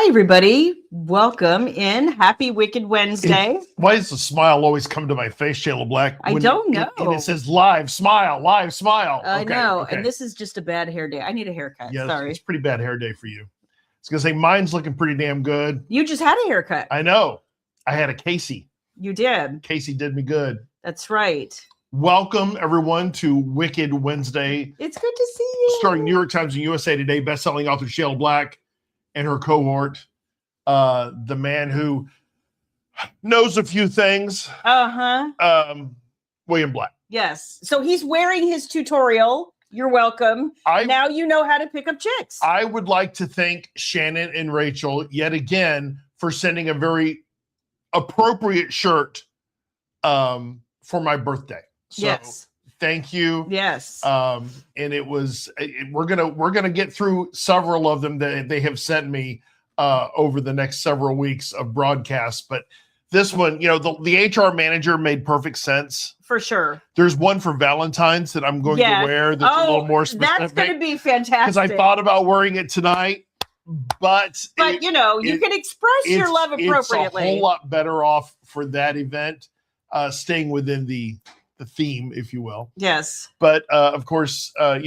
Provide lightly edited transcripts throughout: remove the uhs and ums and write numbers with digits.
Hi, everybody. Welcome in. Happy Wicked Wednesday. Why does the smile always come to my face, Shayla Black? I don't know. And it says live smile, live smile. I know. Okay. And this is just a bad hair day. I need a haircut. Yes, Sorry. it's a pretty bad hair day for you. I was going to say, mine's looking pretty damn good. You just had a haircut. I know. I had a Casey. You did. Casey did me good. That's right. Welcome, everyone, to Wicked Wednesday. It's good to see you. Starring New York Times and USA Today bestselling author Shayla Black and her cohort, the man who knows a few things. William Black. Yes. So he's wearing his tutorial. You're welcome. Now you know how to pick up chicks. I would like to thank Shannon and Rachel yet again for sending a very appropriate shirt for my birthday. So yes. Thank you. Yes. And it was we're gonna get through several of them that they have sent me over the next several weeks of broadcasts. But this one, the HR manager made perfect sense. For sure. There's one for Valentine's that I'm going to wear that's a little more specific. That's going to be fantastic. Because I thought about wearing it tonight, but you can express your love appropriately. It's a whole lot better off for that event, staying within the theme, if you will. Yes. But of course, I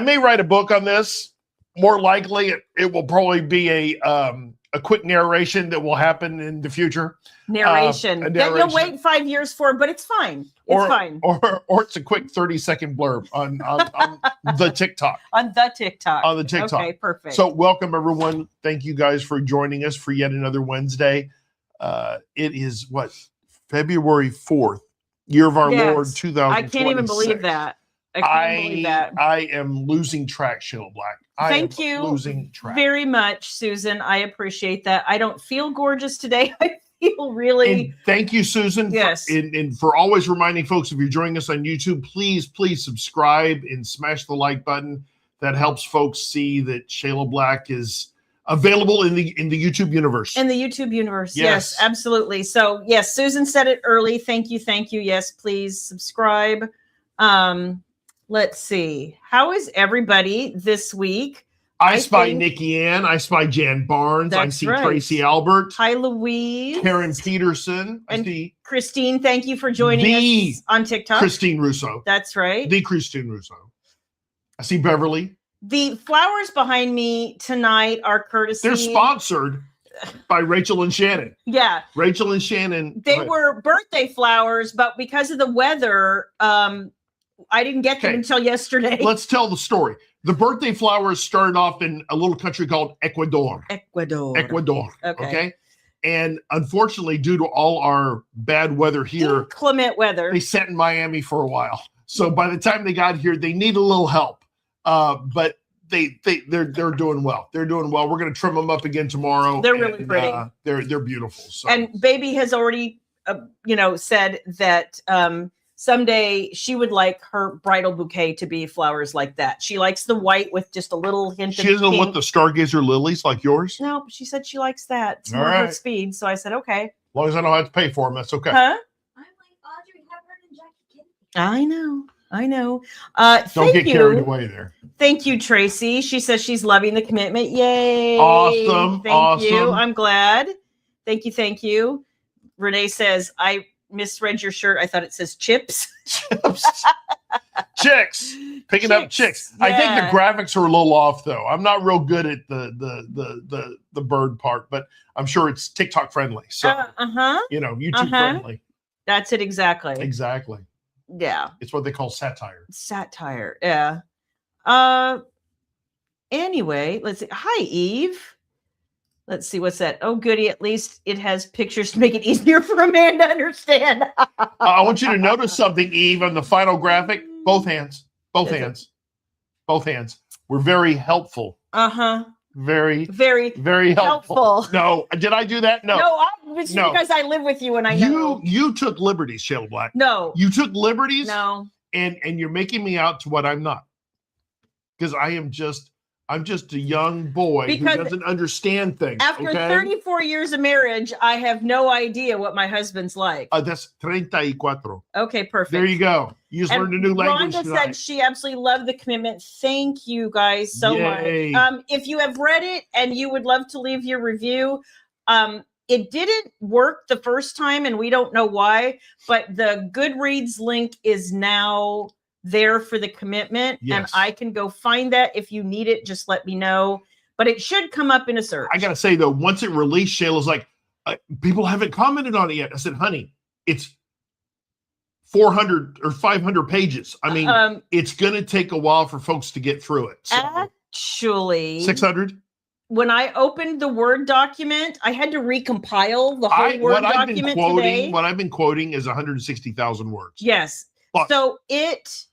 may write a book on this. More likely, it will probably be a quick narration that will happen in the future. Narration. That you'll wait 5 years for, but it's fine. It's fine. Or it's a quick 30-second blurb on the TikTok. On the TikTok. On the TikTok. Okay, perfect. So welcome, everyone. Thank you guys for joining us for yet another Wednesday. It is, February 4th, year of our Lord, 2026. I can't even believe that. I am losing track, Shayla Black. Thank you losing track very much, Susan. I appreciate that. I don't feel gorgeous today. I feel really. And thank you, Susan. Yes. And for always reminding folks, if you're joining us on YouTube, please subscribe and smash the like button. That helps folks see that Shayla Black is available in the YouTube universe. In the YouTube universe. Yes, absolutely. So yes, Susan said it early. Thank you. Yes, please subscribe. Let's see. How is everybody this week? I spy Nikki Ann. I spy Jan Barnes. I see Tracy Albert. Hi, Louise. Karen Peterson. And Christine, thank you for joining us on TikTok. Christine Russo. That's right. The Christine Russo. I see Beverly. The flowers behind me tonight are courtesy. They're sponsored by Rachel and Shannon. Yeah. Rachel and Shannon. They were birthday flowers, but because of the weather, I didn't get them until yesterday. Let's tell the story. The birthday flowers started off in a little country called Ecuador. Okay. And unfortunately, due to all our bad weather here, inclement weather, they sat in Miami for a while. So by the time they got here, they need a little help. But they're doing well. They're doing well. We're going to trim them up again tomorrow. They're really pretty. They're beautiful. So. And Baby has already, said that someday she would like her bridal bouquet to be flowers like that. She likes the white with just a little hint of pink. She doesn't want the stargazer lilies like yours? No, she said she likes that. It's more her speed. So I said, okay. As long as I don't have to pay for them, that's okay. Huh? I'm like Audrey Hepburn and Jackie Kennedy. I know. Don't get carried away there. Thank you, Tracy. She says she's loving the commitment. Yay. Awesome. Thank you. I'm glad. Thank you. Renee says, I misread your shirt. I thought it says chips. Chicks. Picking up chicks. Yeah. I think the graphics are a little off, though. I'm not real good at the bird part, but I'm sure it's TikTok friendly. So, YouTube friendly. That's it exactly. Exactly. Yeah. It's what they call satire. Satire. Yeah. Anyway, let's see. Hi, Eve. Let's see, what's that? Oh, goody. At least it has pictures to make it easier for a man to understand. I want you to notice something, Eve, on the final graphic. Both hands. Both hands. We're very helpful. Very helpful. No. Did I do that? No. It's because I live with you and I know. You took liberties, Shayla Black. No. You took liberties? No. And you're making me out to what I'm not. Because I am just I'm just a young boy Because who doesn't understand things. After 34 years of marriage, I have no idea what my husband's like. That's 34. Okay, perfect. There you go. You just learned a new language Rhonda tonight. said she absolutely loved the commitment. Thank you guys so Yay. much. If you have read it and you would love to leave your review, it didn't work the first time and we don't know why, but the Goodreads link is now there for the commitment. Yes. And I can go find that. If you need it, just let me know. But it should come up in a search. I got to say, though, once it released, Shayla's like, people haven't commented on it yet. I said, honey, it's 400 or 500 pages. I mean, it's going to take a while for folks to get through it. So. Actually, 600. When I opened the Word document, I had to recompile the whole Word document today. What I've been quoting is 160,000 words. Yes. But, so it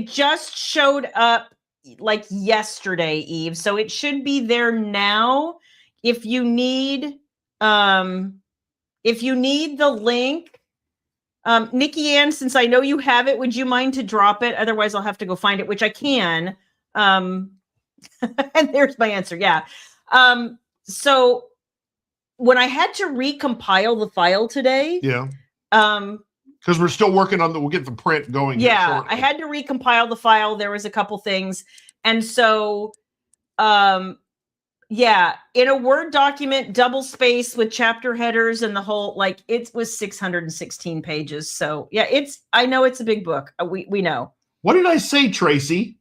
just showed up like yesterday, Eve. So it should be there now. If you need the link, Nikki Ann, since I know you have it, would you mind to drop it? Otherwise, I'll have to go find it, which I can. And there's my answer. Yeah. So when I had to recompile the file today. Yeah. Because we're still working on we'll get the print going. Yeah. I had to recompile the file. There was a couple things. And so, yeah, in a Word document, double space with chapter headers and the whole, like it was 616 pages. So yeah, I know it's a big book. We know. What did I say, Tracy?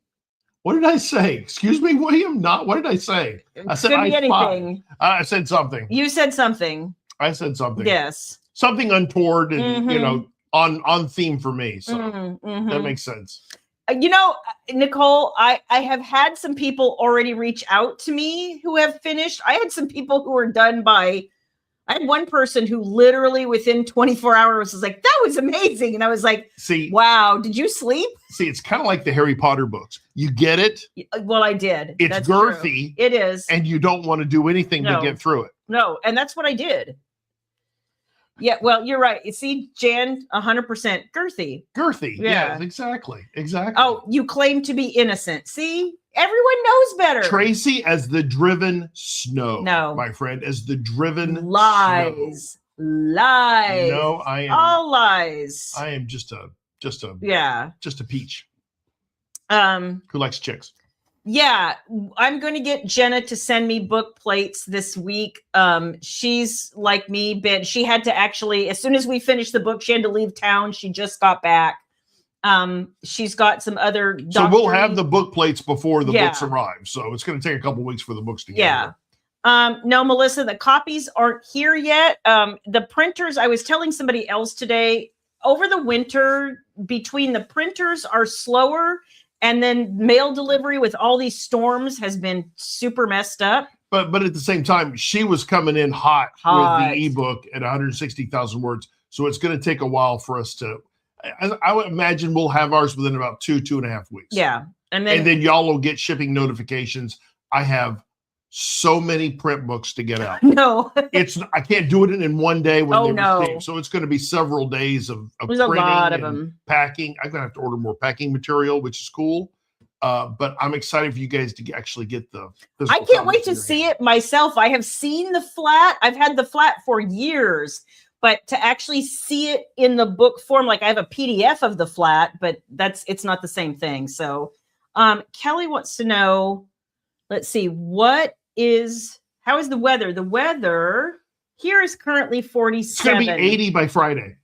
What did I say? Excuse me, William? What did I say? I said anything. I said something. You said something. I said something. Yes. Something untoward and on theme for me. So that makes sense. Nicole, I have had some people already reach out to me who have finished. I had some people who were done I had one person who literally within 24 hours was like, that was amazing. And I was like, wow, did you sleep? See, it's kind of like the Harry Potter books. You get it. Well, I did. It's that's girthy. True. It is. And you don't want to do anything to get through it. No. And that's what I did. Yeah. Well, you're right. You see, Jan, 100% girthy. Girthy. Yeah. Yes, exactly. Oh, you claim to be innocent. See? Everyone knows better. Tracy as the driven snow. No. My friend, as the driven lies. Snow. Lies. No, I am. All lies. I am just a peach. Who likes chicks. Yeah. I'm going to get Jenna to send me book plates this week. She's like me, but she had to actually, as soon as we finished the book, she had to leave town. She just got back. She's got some other so we'll have the book plates before the books arrive, so it's going to take a couple weeks for the books to get here. No, Melissa, the copies aren't here yet. The printers, I was telling somebody else today, over the winter between the printers are slower and then mail delivery with all these storms has been super messed up. But at the same time, she was coming in hot. With the ebook at 160,000 words, so it's going to take a while for us to. I would imagine we'll have ours within about 2.5 weeks. Yeah. And then y'all will get shipping notifications. I have so many print books to get out. No. I can't do it in one day when no. receive. So it's going to be several days of There's a lot of them. Packing. I'm going to have to order more packing material, which is cool. But I'm excited for you guys to actually get the I can't wait to see it myself. I have seen the flat. I've had the flat for years. But to actually see it in the book form, like I have a PDF of the flat, but it's not the same thing. So Kelly wants to know, let's see, how is the weather? The weather here is currently 47. It's going to be 80 by Friday.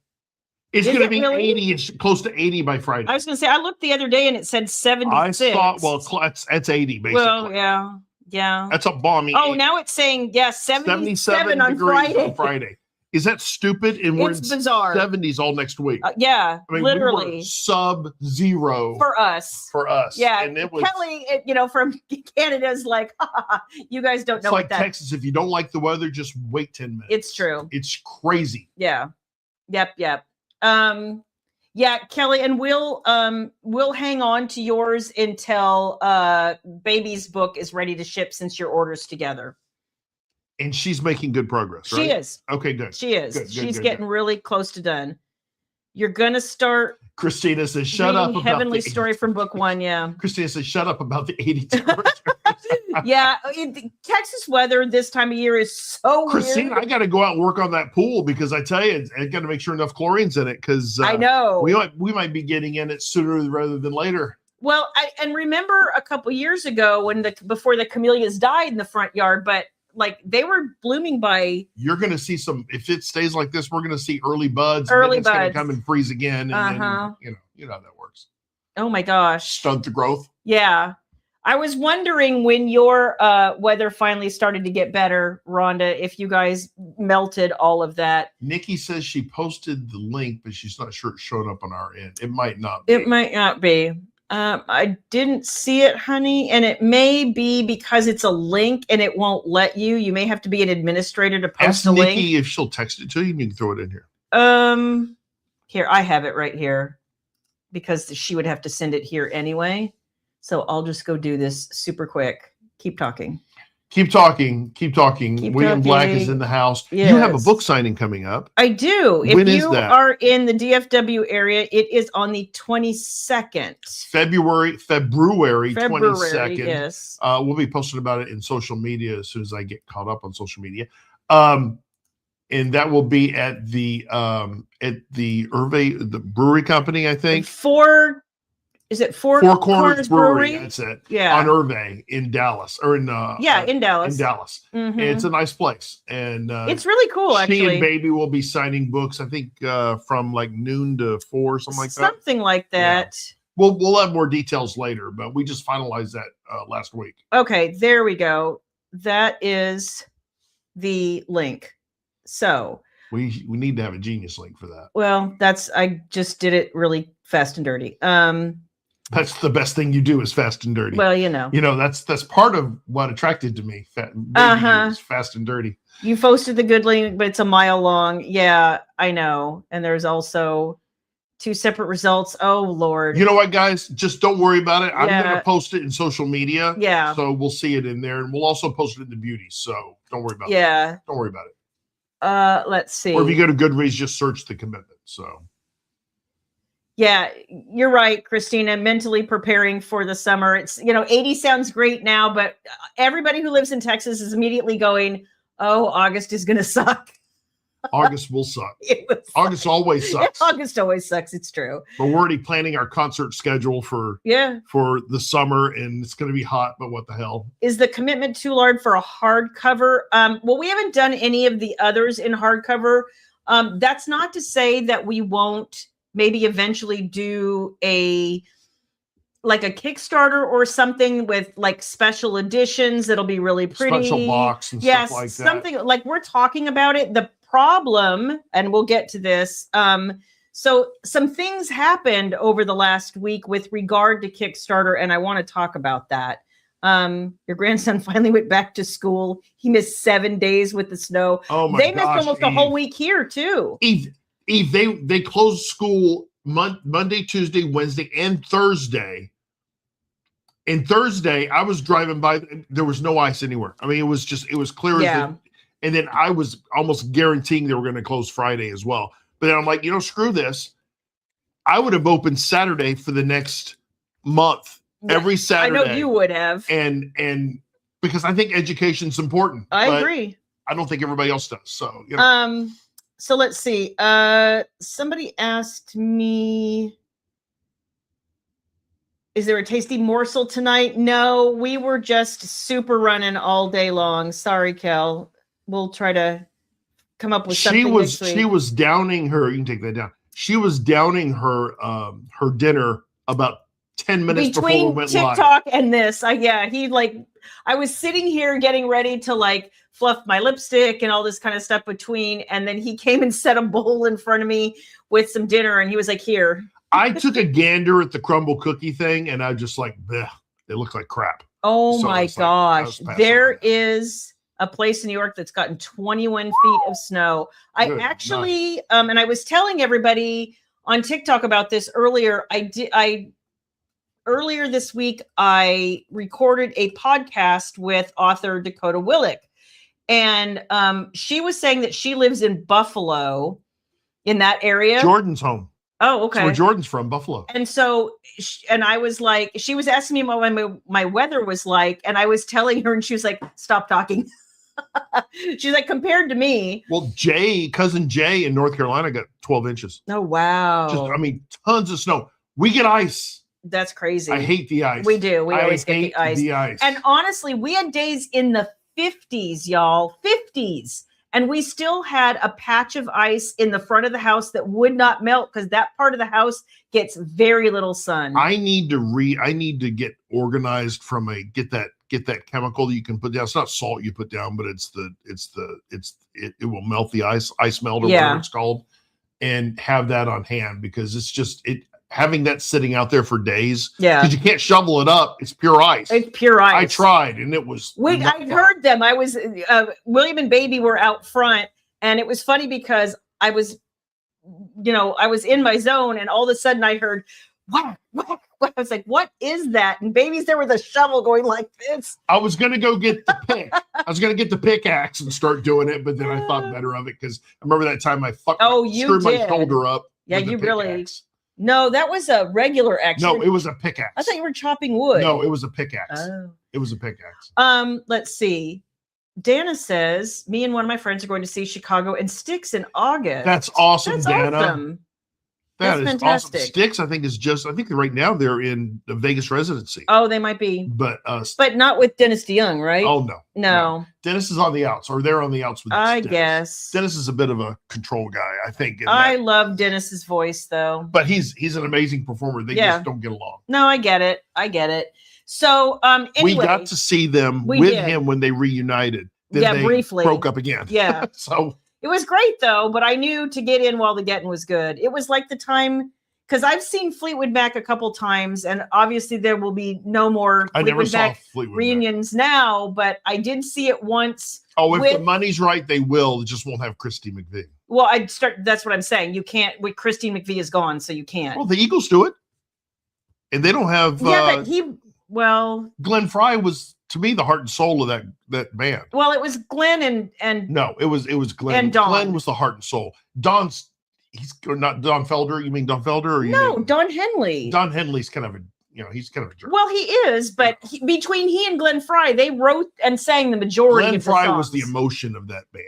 It's going to be really? 80. It's close to 80 by Friday. I was going to say, I looked the other day and it said 76. I thought, that's 80 basically. Well, yeah. That's a balmy. Oh, now it's saying, 77 on Friday. Is that stupid? And we're in bizarre. 70s all next week. Yeah, I mean, literally. We were sub-zero for us. Yeah, and it was, Kelly, from Canada is like, you guys don't know. It's like Texas. If you don't like the weather, just wait 10 minutes. It's true. It's crazy. Yeah. Yep. Yeah, Kelly, and we'll hang on to yours until baby's book is ready to ship since your order's together. And she's making good progress, right? She is. Okay, good. She is. Good, She's getting really close to done. You're going to start. Christina says, "Shut Reading up." Heavenly about the Story from book 1. Yeah. Christina says, "Shut up about the 82." Yeah. Texas weather this time of year is so Christina, weird. I got to go out and work on that pool because I tell you, I got to make sure enough chlorine's in it because I know we might be getting in it sooner rather than later. Well, and remember a couple years ago when before the camellias died in the front yard, but like they were blooming by. You're going to see some. If it stays like this, we're going to see early buds. Early and then it's going buds. to come and freeze again, and then you know how that works. Oh my gosh! Stunt the growth. Yeah, I was wondering when your weather finally started to get better, Rhonda, if you guys melted all of that. Nikki says she posted the link, but she's not sure it showed up on our end. It might not be. It might not be. I didn't see it, honey, and it may be because it's a link and it won't let you. You may have to be an administrator to post Ask a Nikki link. if she'll text it to you and you can throw it in here. Here, I have it right here because she would have to send it here anyway. So I'll just go do this super quick. Keep talking. Keep talking. Keep talking. Keep William talking. Black is in the house. Yes. You have a book signing coming up. I do. When if is you that? are in the DFW area, it is on the 22nd. February 22nd. Yes. We'll be posting about it in social media as soon as I get caught up on social media. And that will be at the Hervé, the brewery company, I think. Is it Four Corners Brewery? That's it. Yeah. On Hervé in Dallas, or in in Dallas. In Dallas, Mhm. and it's a nice place, and it's really cool. She Actually, and Baby will be signing books. I think from like noon to 4, something like that. Something like that. Yeah. We'll have more details later, but we just finalized that last week. Okay, there we go. That is the link. So we need to have a Genius link for that. Well, I just did it really fast and dirty. That's the best thing you do is fast and dirty. Well, that's part of what attracted to me. Is fast and dirty. You posted the good link, but it's a mile long. Yeah, I know. And there's also 2 separate results. Oh Lord. You know what, guys? Just don't worry about it. I'm going to post it in social media. Yeah. So we'll see it in there, and we'll also post it in the beauties. So don't worry about it. Yeah. Don't worry about it. Let's see. Or if you go to Goodreads, just search The Commitment. So. Yeah, you're right, Christina. Mentally preparing for the summer. It's 80 sounds great now, but everybody who lives in Texas is immediately going, "Oh, August is going to suck." August will suck. August always sucks. August always sucks. It's true. But we're already planning our concert schedule for the summer, and it's going to be hot. But what the hell? Is The Commitment too large for a hardcover? Well, we haven't done any of the others in hardcover. That's not to say that we won't maybe eventually do a Kickstarter or something with like special editions that'll be really pretty. Special box and stuff like that. Something like we're talking about it. The problem, and we'll get to this. So some things happened over the last week with regard to Kickstarter, and I want to talk about that. Your grandson finally went back to school. He missed 7 days with the snow. Oh my They gosh, missed almost a whole week here too. Eve, they closed school Monday, Tuesday, Wednesday, and Thursday. And Thursday, I was driving by. There was no ice anywhere. I mean, it was clear. Yeah. And then I was almost guaranteeing they were going to close Friday as well. But then I'm like, screw this. I would have opened Saturday for the next month, every Saturday. I know you would have. And because I think education's important. I agree. I don't think everybody else does. So, So let's see. Somebody asked me, is there a tasty morsel tonight? No, we were just super running all day long. Sorry, Kel. We'll try to come up with something next week. She was downing her. You can take that down. She was downing her dinner about 10 minutes before we went live. TikTok and this. I was sitting here getting ready to fluff my lipstick and all this kind of stuff between, and then he came and set a bowl in front of me with some dinner, and he was like, "Here." I took a gander at the crumble cookie thing, and I just bleh, they look like crap. Oh my gosh. There is a place in New York that's gotten 21 feet of snow. I actually, and I was telling everybody on TikTok about this earlier. Earlier this week, I recorded a podcast with author Dakota Willick. And she was saying that she lives in Buffalo, in that area. Jordan's home. Oh, That's where okay. Jordan's from, Buffalo. And so, and I was like, she was asking me what my weather was like, and I was telling her, and she was like, "Stop talking." She's like, compared to me. Well, cousin Jay in North Carolina got 12 inches. Oh wow! Just, I mean, tons of snow. We get ice. That's crazy. I hate the ice. We do. We always get hate the ice. And honestly, we had days in the 50s, y'all, 50s. And we still had a patch of ice in the front of the house that would not melt because that part of the house gets very little sun. I need to get organized from get that chemical that you can put down. It's not salt you put down, but it will melt the ice melt or whatever it's called, and have that on hand because it's just having that sitting out there for days. Yeah. Because you can't shovel it up. It's pure ice. It's pure ice. I tried and it was. I heard them. I was, William and Baby were out front, and it was funny because I was in my zone, and all of a sudden I heard, what? I was like, what is that? And Baby's there with a shovel going like this. I was going to go get the pick. I was going to get the pickaxe and start doing it, but then I thought better of it because I remember that time I screwed my shoulder up. Yeah, you really. No, that was a regular axe. No, it was a pickaxe. I thought you were chopping wood. No, it was a pickaxe. Oh. It was a pickaxe. Let's see. Dana says, me and one of my friends are going to see Chicago and Styx in August. That's awesome, That's Dana. Awesome. That's fantastic. Awesome. Styx, I think right now they're in the Vegas residency. Oh, they might be. But not with Dennis DeYoung, right? Oh, no. Dennis is on the outs, or they're on the outs with I Dennis. guess. Dennis is a bit of a control guy, I think. I love Dennis's voice, though. But he's an amazing performer. They just don't get along. No, I get it. So, anyway. We got to see them him when they reunited. Then they briefly. Broke up again. Yeah. So. It was great, though, but I knew to get in while the getting was good. It was like the time, because I've seen Fleetwood Mac a couple times, and obviously there will be no more Fleetwood Mac reunions now, but I did see it once. Oh, if the money's right, they will. It just won't have Christy McVie. Well, that's what I'm saying. You can't, Christy McVie is gone, so you can't. Well, the Eagles do it. And they don't have... but Glenn Fry was, to me, the heart and soul of that band. Well, it was Glenn and no, it was Glenn. And Don. Glenn was the heart and soul. He's not Don Felder. You mean Don Felder? Or Don Henley. Don Henley's kind of a jerk. Well, he is, but between he and Glenn Fry, they wrote and sang the majority of the songs. Glenn Fry was the emotion of that band.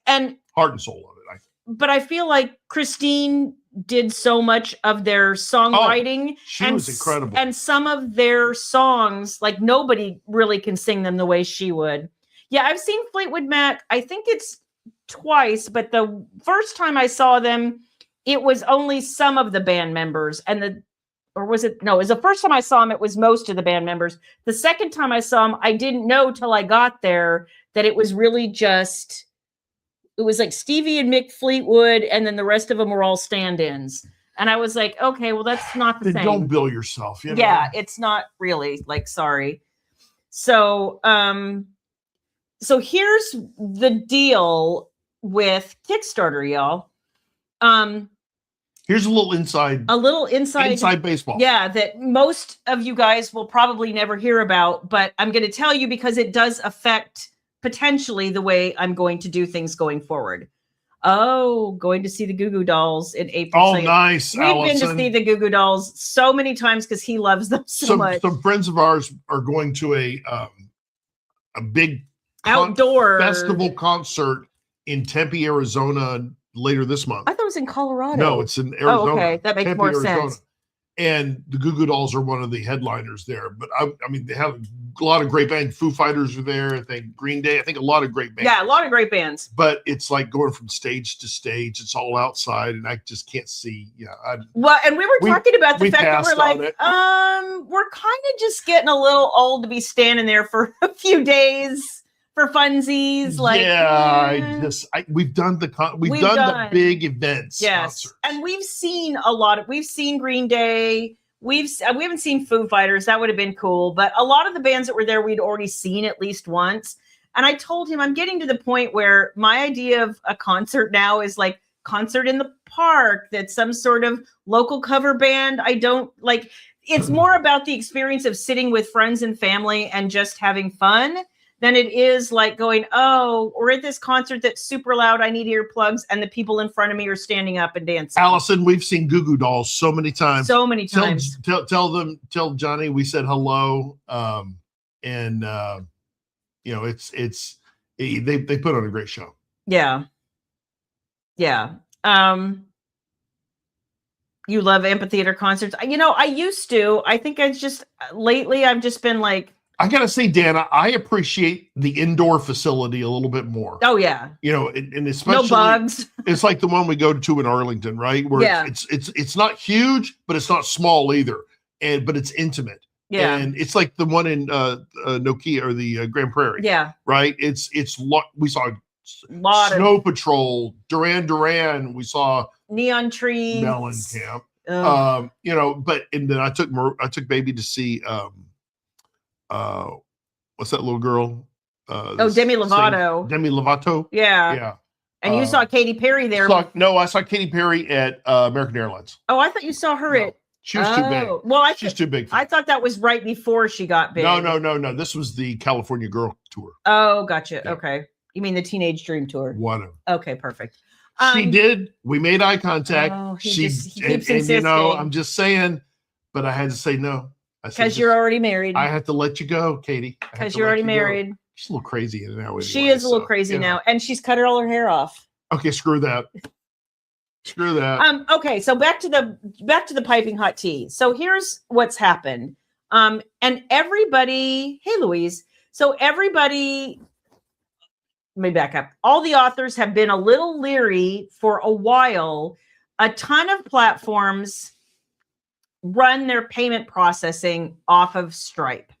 And heart and soul of it, I think. But I feel like Christine did so much of their songwriting. She was incredible. And some of their songs, like nobody really can sing them the way she would. Yeah, I've seen Fleetwood Mac. I think it's twice, but the first time I saw them, it was only some of the band members. It was the first time I saw them, it was most of the band members. The second time I saw them, I didn't know till I got there that it was really just... It was like Stevie and Mick Fleetwood, and then the rest of them were all stand-ins. And I was like, okay, well, that's not the same. Don't bill yourself. Yeah, it's not really. Sorry. So, so here's the deal with Kickstarter, y'all. Here's a little inside baseball. Yeah, that most of you guys will probably never hear about, but I'm going to tell you because it does affect potentially the way I'm going to do things going forward. Oh, going to see the Goo Goo Dolls in April. Oh, nice. We've been to see the Goo Goo Dolls so many times because he loves them so much. Some friends of ours are going to a big outdoor festival concert in Tempe, Arizona later this month. I thought it was in Colorado. No, it's in Arizona. Oh, okay. That makes more sense. And the Goo Goo Dolls are one of the headliners there. But I mean, they have a lot of great bands. Foo Fighters are there. I think Green Day. I think a lot of great bands. Yeah, a lot of great bands. But it's like going from stage to stage. It's all outside, and I just can't see. Yeah. And we were talking about the fact that we're like, we're kind of just getting a little old to be standing there for a few days for funsies. Like, we've done the big events. Yes, concerts. and we've seen we've seen Green Day. We haven't seen Foo Fighters. That would have been cool. But a lot of the bands that were there, we'd already seen at least once. And I told him I'm getting to the point where my idea of a concert now is like concert in the park. That's some sort of local cover band. I don't like. It's more about the experience of sitting with friends and family and just having fun. than it is like going, oh, we're at this concert that's super loud. I need earplugs. And the people in front of me are standing up and dancing. Allison, we've seen Goo Goo Dolls so many times. So many times. Tell Johnny we said hello. They put on a great show. Yeah. Yeah. You love amphitheater concerts. I used to. I think lately I've just been like, I gotta say, Dana, I appreciate the indoor facility a little bit more. Oh yeah. And especially no bugs. It's like the one we go to in Arlington, right? Where it's not huge, but it's not small either. But it's intimate. Yeah. And it's like the one in Nokia or the Grand Prairie. Yeah. Right. We saw Snow Patrol, Duran. We saw Neon Trees, Mellencamp. And then I took baby to see what's that little girl? Demi Lovato. Demi Lovato. Yeah. Yeah. And you saw Katy Perry there. I saw Katy Perry at American Airlines. Oh, I thought you saw her at. She was too big. Well, she's too big. I thought that was right before she got big. No. This was the California Girl tour. Oh, gotcha. Yeah. Okay. You mean the Teenage Dream tour? Whatever. Okay, perfect. She did. We made eye contact. He keeps insisting. I'm just saying, but I had to say no. Because you're already married. I have to let you go, Katie. Because you're already married. She's a little crazy now. Anyway, she is a little crazy now, and she's cut all her hair off. Okay, screw that. Okay, so back to the piping hot tea. So here's what's happened. And everybody, hey Louise. So everybody, let me back up. All the authors have been a little leery for a while. A ton of platforms run their payment processing off of Stripe.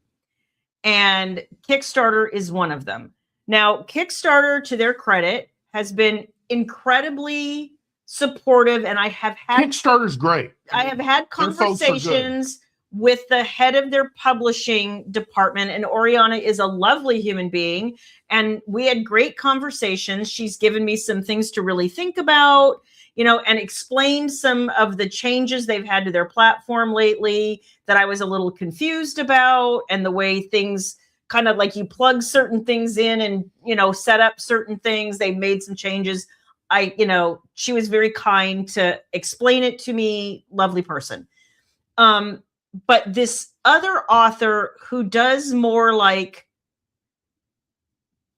And Kickstarter is one of them. Now, Kickstarter, to their credit, has been incredibly supportive, and I have had Kickstarter's great. I have had conversations with the head of their publishing department, and Oriana is a lovely human being, and we had great conversations. She's given me some things to really think about, and explained some of the changes they've had to their platform lately that I was a little confused about, and the way things kind of like you plug certain things in and, set up certain things. They made some changes. She was very kind to explain it to me. Lovely person. But this other author who does more like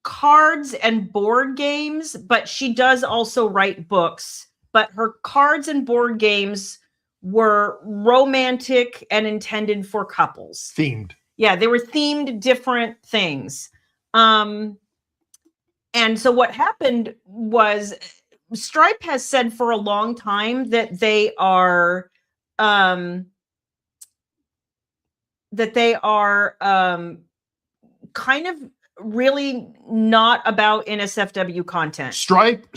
cards and board games, but she does also write books, but her cards and board games were romantic and intended for couples. Themed. Yeah, they were themed different things. And so what happened was Stripe has said for a long time that they are kind of really not about NSFW content. Stripe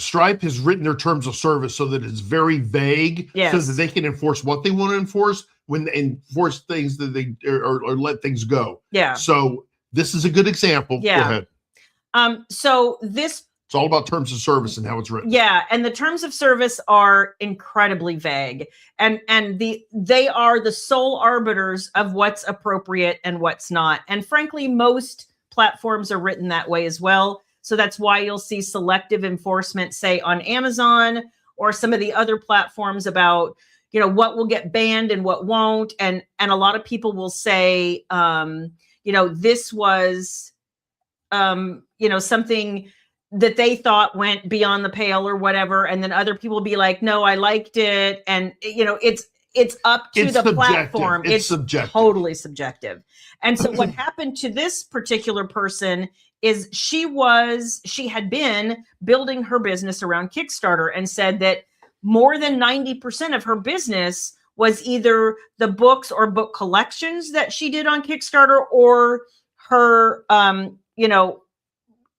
has written their terms of service so that it's very vague, so that they can enforce what they want to enforce when they enforce things that they or let things go. Yeah. So this is a good example. Yeah. Go ahead. So this. It's all about terms of service and how it's written. Yeah, and the terms of service are incredibly vague, and they are the sole arbiters of what's appropriate and what's not. And frankly, most platforms are written that way as well. So that's why you'll see selective enforcement, say on Amazon or some of the other platforms about what will get banned and what won't. And a lot of people will say, this was something that they thought went beyond the pale or whatever. And then other people will be like, no, I liked it. And, it's up to the platform. It's subjective. Totally subjective. And so what happened to this particular person is she had been building her business around Kickstarter and said that more than 90% of her business was either the books or book collections that she did on Kickstarter or her,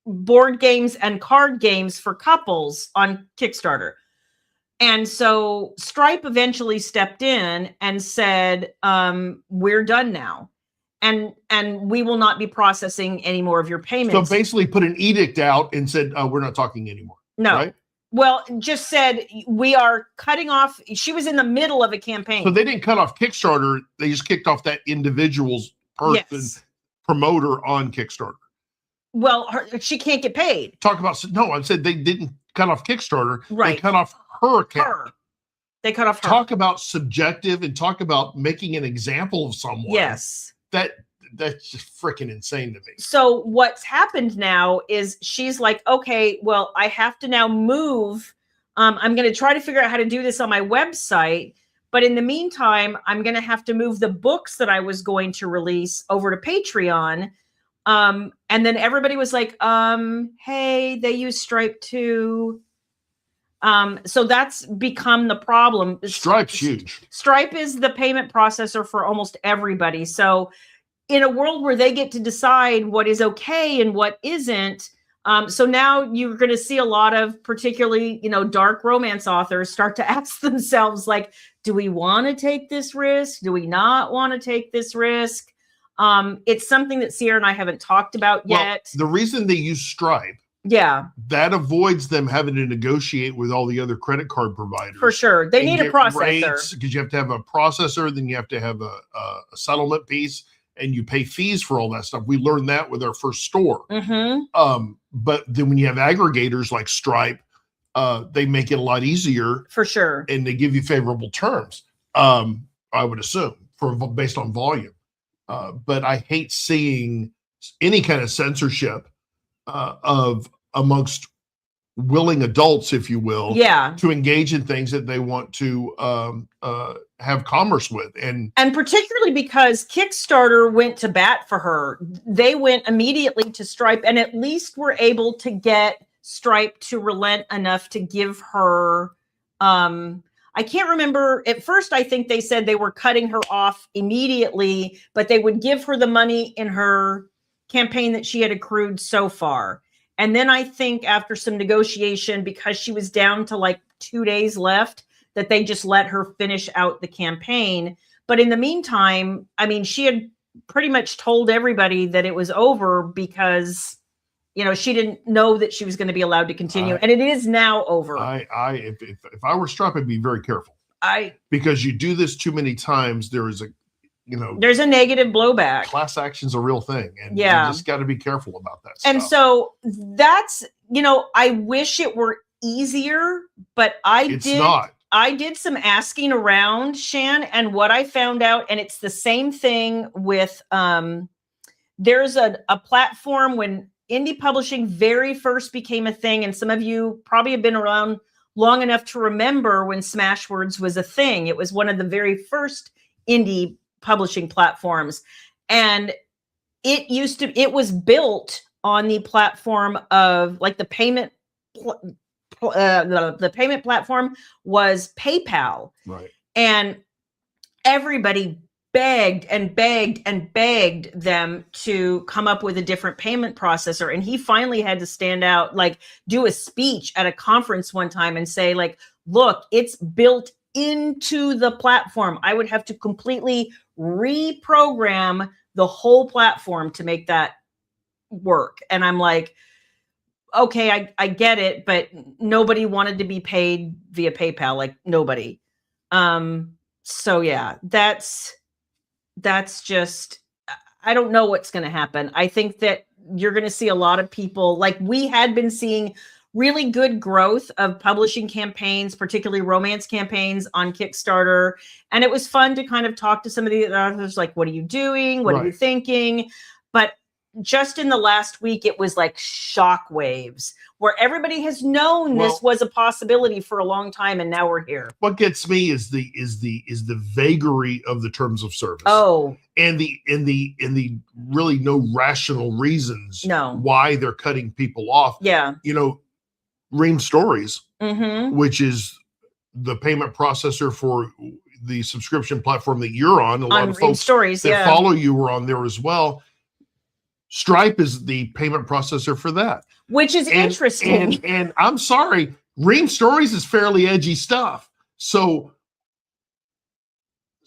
board games and card games for couples on Kickstarter. And so Stripe eventually stepped in and said, we're done now. And we will not be processing any more of your payments. So basically put an edict out and said, we're not talking anymore. No. Right? Well, just said we are cutting off. She was in the middle of a campaign. So they didn't cut off Kickstarter. They just kicked off that individual's person promoter on Kickstarter. Well, she can't get paid. Talk about no. I said they didn't cut off Kickstarter. Right. They cut off her account. Her. They cut off her. Talk about subjective and talk about making an example of someone. Yes. That's just freaking insane to me. So what's happened now is she's like, okay, well, I have to now move. I'm going to try to figure out how to do this on my website. But in the meantime, I'm going to have to move the books that I was going to release over to Patreon. And then everybody was like, hey, they use Stripe too. So that's become the problem. Stripe's huge. Stripe is the payment processor for almost everybody. So in a world where they get to decide what is okay and what isn't, so now you're going to see a lot of particularly, dark romance authors start to ask themselves, like, do we want to take this risk? Do we not want to take this risk? It's something that Sierra and I haven't talked about yet. The reason they use Stripe, that avoids them having to negotiate with all the other credit card providers. For sure. They need a processor. Because you have to have a processor, then you have to have a settlement piece, and you pay fees for all that stuff. We learned that with our first store. Mm-hmm. But then when you have aggregators like Stripe, they make it a lot easier. For sure. And they give you favorable terms, I would assume, based on volume. But I hate seeing any kind of censorship of amongst willing adults, if you will, to engage in things that they want to have commerce with. And particularly because Kickstarter went to bat for her. They went immediately to Stripe and at least were able to get Stripe to relent enough to give her, I can't remember. At first, I think they said they were cutting her off immediately, but they would give her the money in her campaign that she had accrued so far. And then I think after some negotiation, because she was down to like 2 days left, that they just let her finish out the campaign. But in the meantime, I mean, she had pretty much told everybody that it was over because, she didn't know that she was going to be allowed to continue. And it is now over. If I were Stripe, I'd be very careful. Because you do this too many times, there's a negative blowback. Class action's a real thing. And you just got to be careful about that stuff. And so that's, I wish it were easier, but it's not. I did some asking around, Shan, and what I found out, and it's the same thing with, there's a platform when indie publishing very first became a thing, and some of you probably have been around long enough to remember when Smashwords was a thing. It was one of the very first indie publishing platforms, and it was built on the platform of like the payment the payment platform was PayPal. Right. And everybody begged and begged and begged them to come up with a different payment processor. And he finally had to stand out, like do a speech at a conference one time and say, like, look, it's built into the platform. I would have to completely reprogram the whole platform to make that work. And I'm like, okay, I get it, but nobody wanted to be paid via PayPal, like nobody. So yeah, that's just, I don't know what's going to happen. I think that you're going to see a lot of people, like we had been seeing really good growth of publishing campaigns, particularly romance campaigns on Kickstarter. And it was fun to kind of talk to some of the authors, like, what are you doing? What are you thinking? But just in the last week, it was like shockwaves where everybody has known this was a possibility for a long time, and now we're here. What gets me is the vagary of the terms of service. Oh, and the really no rational reasons why they're cutting people off. Yeah, Ream Stories, mm-hmm. which is the payment processor for the subscription platform that you're on. A lot of folks Stories, that follow you were on there as well. Stripe is the payment processor for that. Which is interesting. And I'm sorry, Ream Stories is fairly edgy stuff. So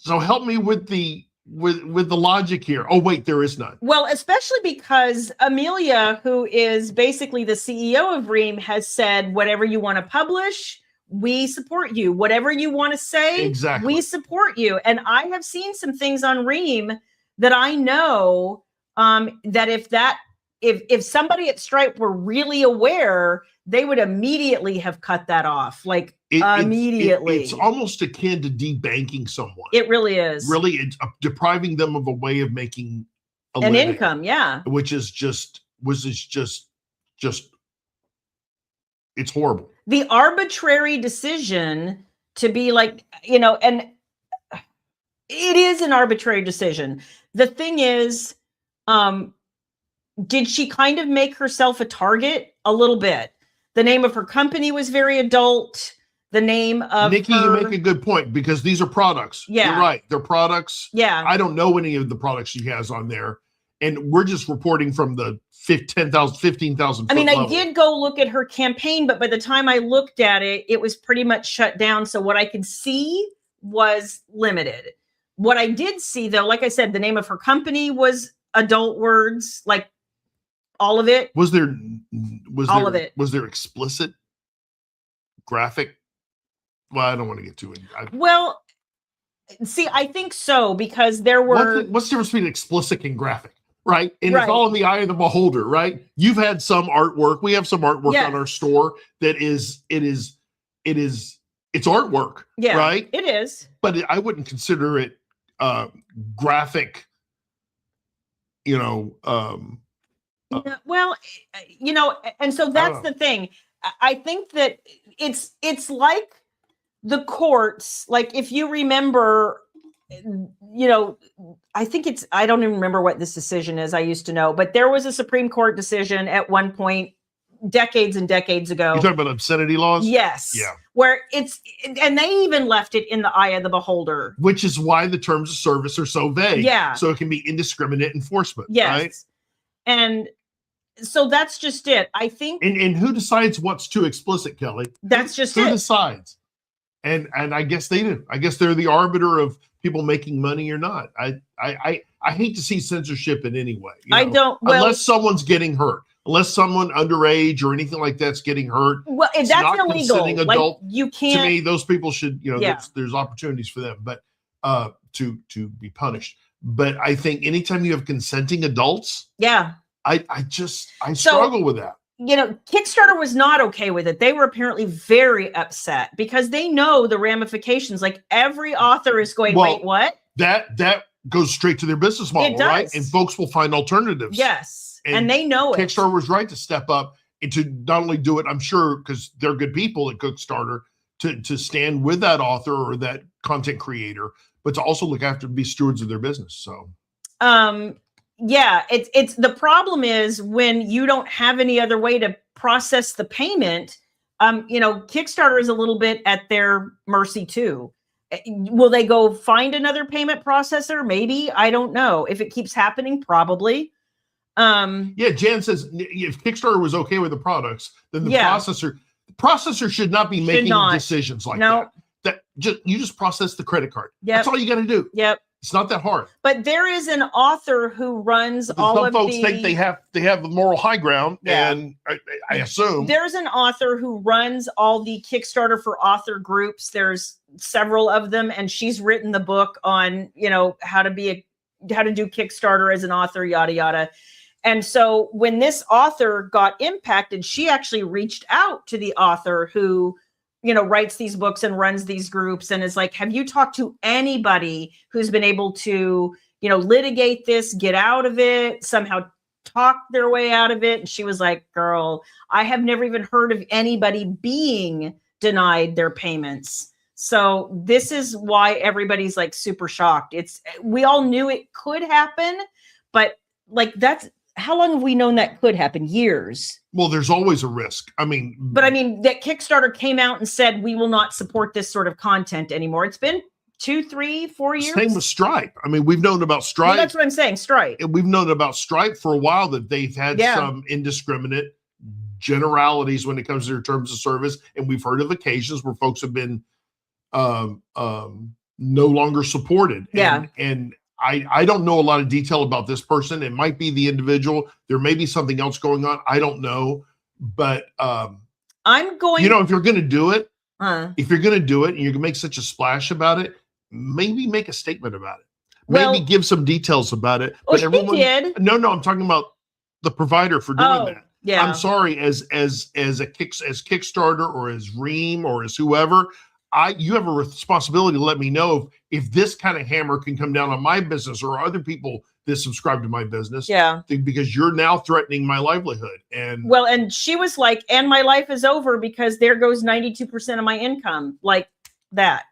help me with the logic here. Oh, wait, there is none. Well, especially because Amelia, who is basically the CEO of Ream, has said, whatever you want to publish, we support you. Whatever you want to say, we support you. And I have seen some things on Ream that I know that if that if somebody at Stripe were really aware, they would immediately have cut that off. Like immediately. It's almost akin to debanking someone. It really is. Really, it's depriving them of a way of making an income. Yeah. Which is just it's horrible. The arbitrary decision to be like, and it is an arbitrary decision. The thing is, did she kind of make herself a target? A little bit. The name of her company was very adult. The name of Nikki, you make a good point because these are products. Yeah. You're right. They're products. Yeah. I don't know any of the products she has on there. And we're just reporting from the 10,000, 15,000 I mean, level. I did go look at her campaign, but by the time I looked at it, it was pretty much shut down. So what I could see was limited. What I did see, though, like I said, the name of her company was adult words, like all of it. Was there explicit graphic? Well, I don't want to get too in. Well, see, I think so because there were. What's the difference between explicit and graphic? Right. And it's all in the eye of the beholder, right? You've had some artwork. We have some artwork on our store that it's artwork. Yeah. Right. It is. But I wouldn't consider it graphic, well, and so that's the thing. I think that it's like the courts, like if you remember, I think I don't even remember what this decision is. I used to know, but there was a Supreme Court decision at one point, decades and decades ago. You're talking about obscenity laws? Yes. Yeah. Where and they even left it in the eye of the beholder. Which is why the terms of service are so vague. Yeah. So it can be indiscriminate enforcement. Yes. Right? And so that's just it. I think. And who decides what's too explicit, Kelly? That's just who decides? And I guess they do. I guess they're the arbiter of people making money or not. I hate to see censorship in any way. I don't. Well, unless someone's getting hurt, unless someone underage or anything like that's getting hurt. Well, that's illegal. Adult, you can't. To me, those people should. There's opportunities for them, but to be punished. But I think anytime you have consenting adults, I struggle with that. Kickstarter was not okay with it. They were apparently very upset because they know the ramifications. Like every author is going, wait, what? That goes straight to their business model, right? And folks will find alternatives. Yes. And they know it. Kickstarter was right to step up and to not only do it, I'm sure, because they're good people at Kickstarter, to stand with that author or that content creator, but to also look after, be stewards of their business. So, yeah, it's the problem is when you don't have any other way to process the payment, Kickstarter is a little bit at their mercy too. Will they go find another payment processor? Maybe. I don't know. If it keeps happening, probably. Jan says if Kickstarter was okay with the products, then the processor should not be making decisions like that. You just process the credit card. That's all you got to do. Yep. It's not that hard. But there is an author who runs some folks think they have the moral high ground, and I assume there's an author who runs all the Kickstarter for author groups. There's several of them, and she's written the book on how to do Kickstarter as an author, yada yada. And so when this author got impacted, she actually reached out to the author who writes these books and runs these groups and is like, have you talked to anybody who's been able to, litigate this, get out of it, somehow talk their way out of it? And she was like, girl, I have never even heard of anybody being denied their payments. So this is why everybody's like super shocked. We all knew it could happen, but how long have we known that could happen? Years. Well, there's always a risk. But that Kickstarter came out and said, we will not support this sort of content anymore. It's been 2, 3, 4 years. Same with Stripe. I mean, we've known about Stripe. Well, that's what I'm saying. Stripe. We've known about Stripe for a while that they've had some indiscriminate generalities when it comes to their terms of service. And we've heard of occasions where folks have been no longer supported. And I don't know a lot of detail about this person. It might be the individual. There may be something else going on. I don't know. But I'm going. If you're going to do it, and you're going to make such a splash about it, maybe make a statement about it. Maybe give some details about it. But everyone did. No, I'm talking about the provider for doing that. Yeah. I'm sorry, as Kickstarter or as Ream or as whoever, you have a responsibility to let me know if this kind of hammer can come down on my business or other people that subscribe to my business. Yeah. Because you're now threatening my livelihood. And she was like, and my life is over because there goes 92% of my income, like that.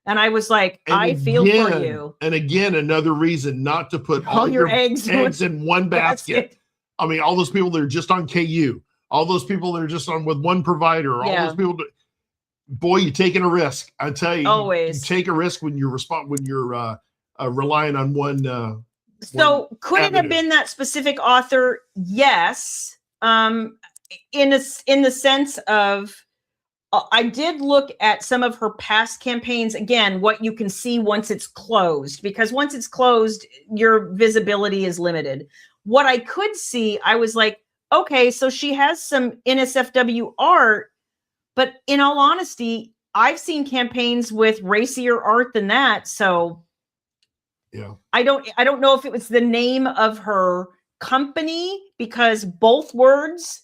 And I was like, I feel for you. And again, another reason not to put all your eggs in one basket. I mean, all those people that are just on KU, all those people that are just on with one provider, all those people. Boy, you're taking a risk. I tell you, always you take a risk when you're relying on one. So could it have been that specific author? Yes. In the sense of, I did look at some of her past campaigns. Again, what you can see once it's closed, because once it's closed, your visibility is limited. What I could see, I was like, okay, so she has some NSFW art, but in all honesty, I've seen campaigns with racier art than that. So yeah, I don't know if it was the name of her company, because both words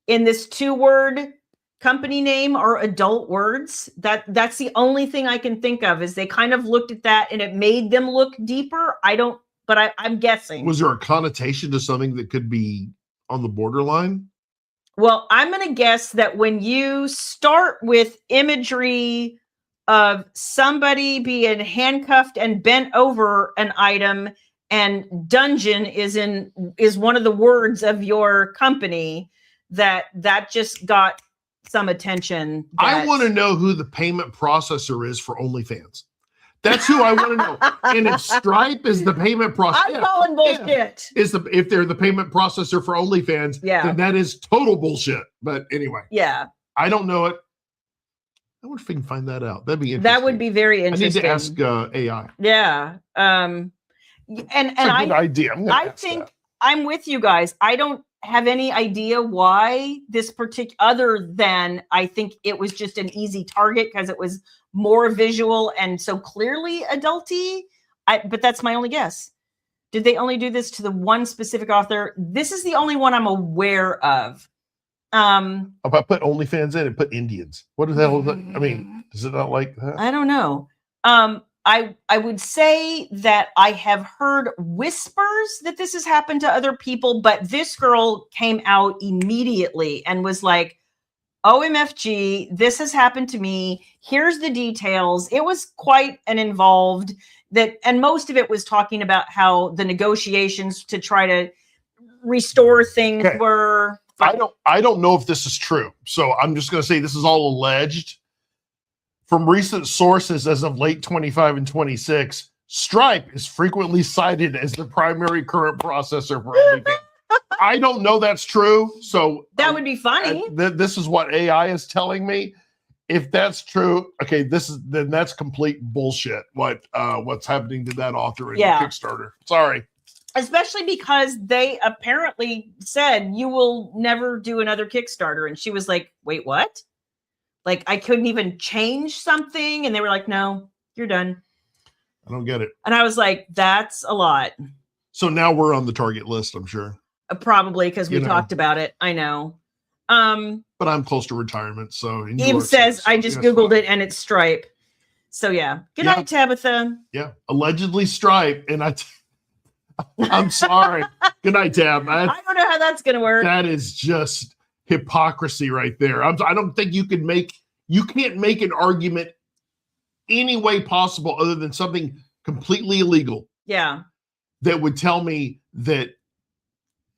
in this 2-word company name are adult words. That's the only thing I can think of, is they kind of looked at that and it made them look deeper. I'm guessing. Was there a connotation to something that could be on the borderline? Well, I'm going to guess that when you start with imagery of somebody being handcuffed and bent over an item, and dungeon is one of the words of your company, that just got some attention. I want to know who the payment processor is for OnlyFans. That's who I want to know. And if Stripe is the payment processor, I'm calling bullshit. If they're the payment processor for OnlyFans, then that is total bullshit. But anyway, I don't know it. I wonder if we can find that out. That'd be interesting. That would be very interesting. I need to ask AI. Yeah. And That's a good idea. I think I'm with you guys. I don't have any idea why this particular, other than I think it was just an easy target because it was more visual and so clearly adulty. But that's my only guess. Did they only do this to the one specific author? This is the only one I'm aware of. If I put OnlyFans in and put Indians, what the hell is that? I mean, is it not like that? I don't know. I would say that I have heard whispers that this has happened to other people, but this girl came out immediately and was like, OMFG, this has happened to me. Here's the details. It was quite an involved and most of it was talking about how the negotiations to try to restore things were. I don't know if this is true. So I'm just going to say this is all alleged. From recent sources as of late 25 and 26, Stripe is frequently cited as the primary current processor for OnlyFans. I don't know that's true. So that would be funny. This is what AI is telling me. If that's true, okay, then that's complete bullshit. What's happening to that author in Kickstarter? Sorry. Especially because they apparently said you will never do another Kickstarter, and she was like, "Wait, what?" Like, I couldn't even change something. And they were like, no, you're done. I don't get it. And I was like, that's a lot. So now we're on the target list, I'm sure. Probably because we talked about it. I know. But I'm close to retirement. So Eve says, I just Googled it and it's Stripe. So yeah. Good night, Tabitha. Yeah. Allegedly Stripe. And I'm sorry. Good night, Tab. I don't know how that's going to work. That is just hypocrisy right there. I don't think you can't make an argument any way possible other than something completely illegal. Yeah. That would tell me that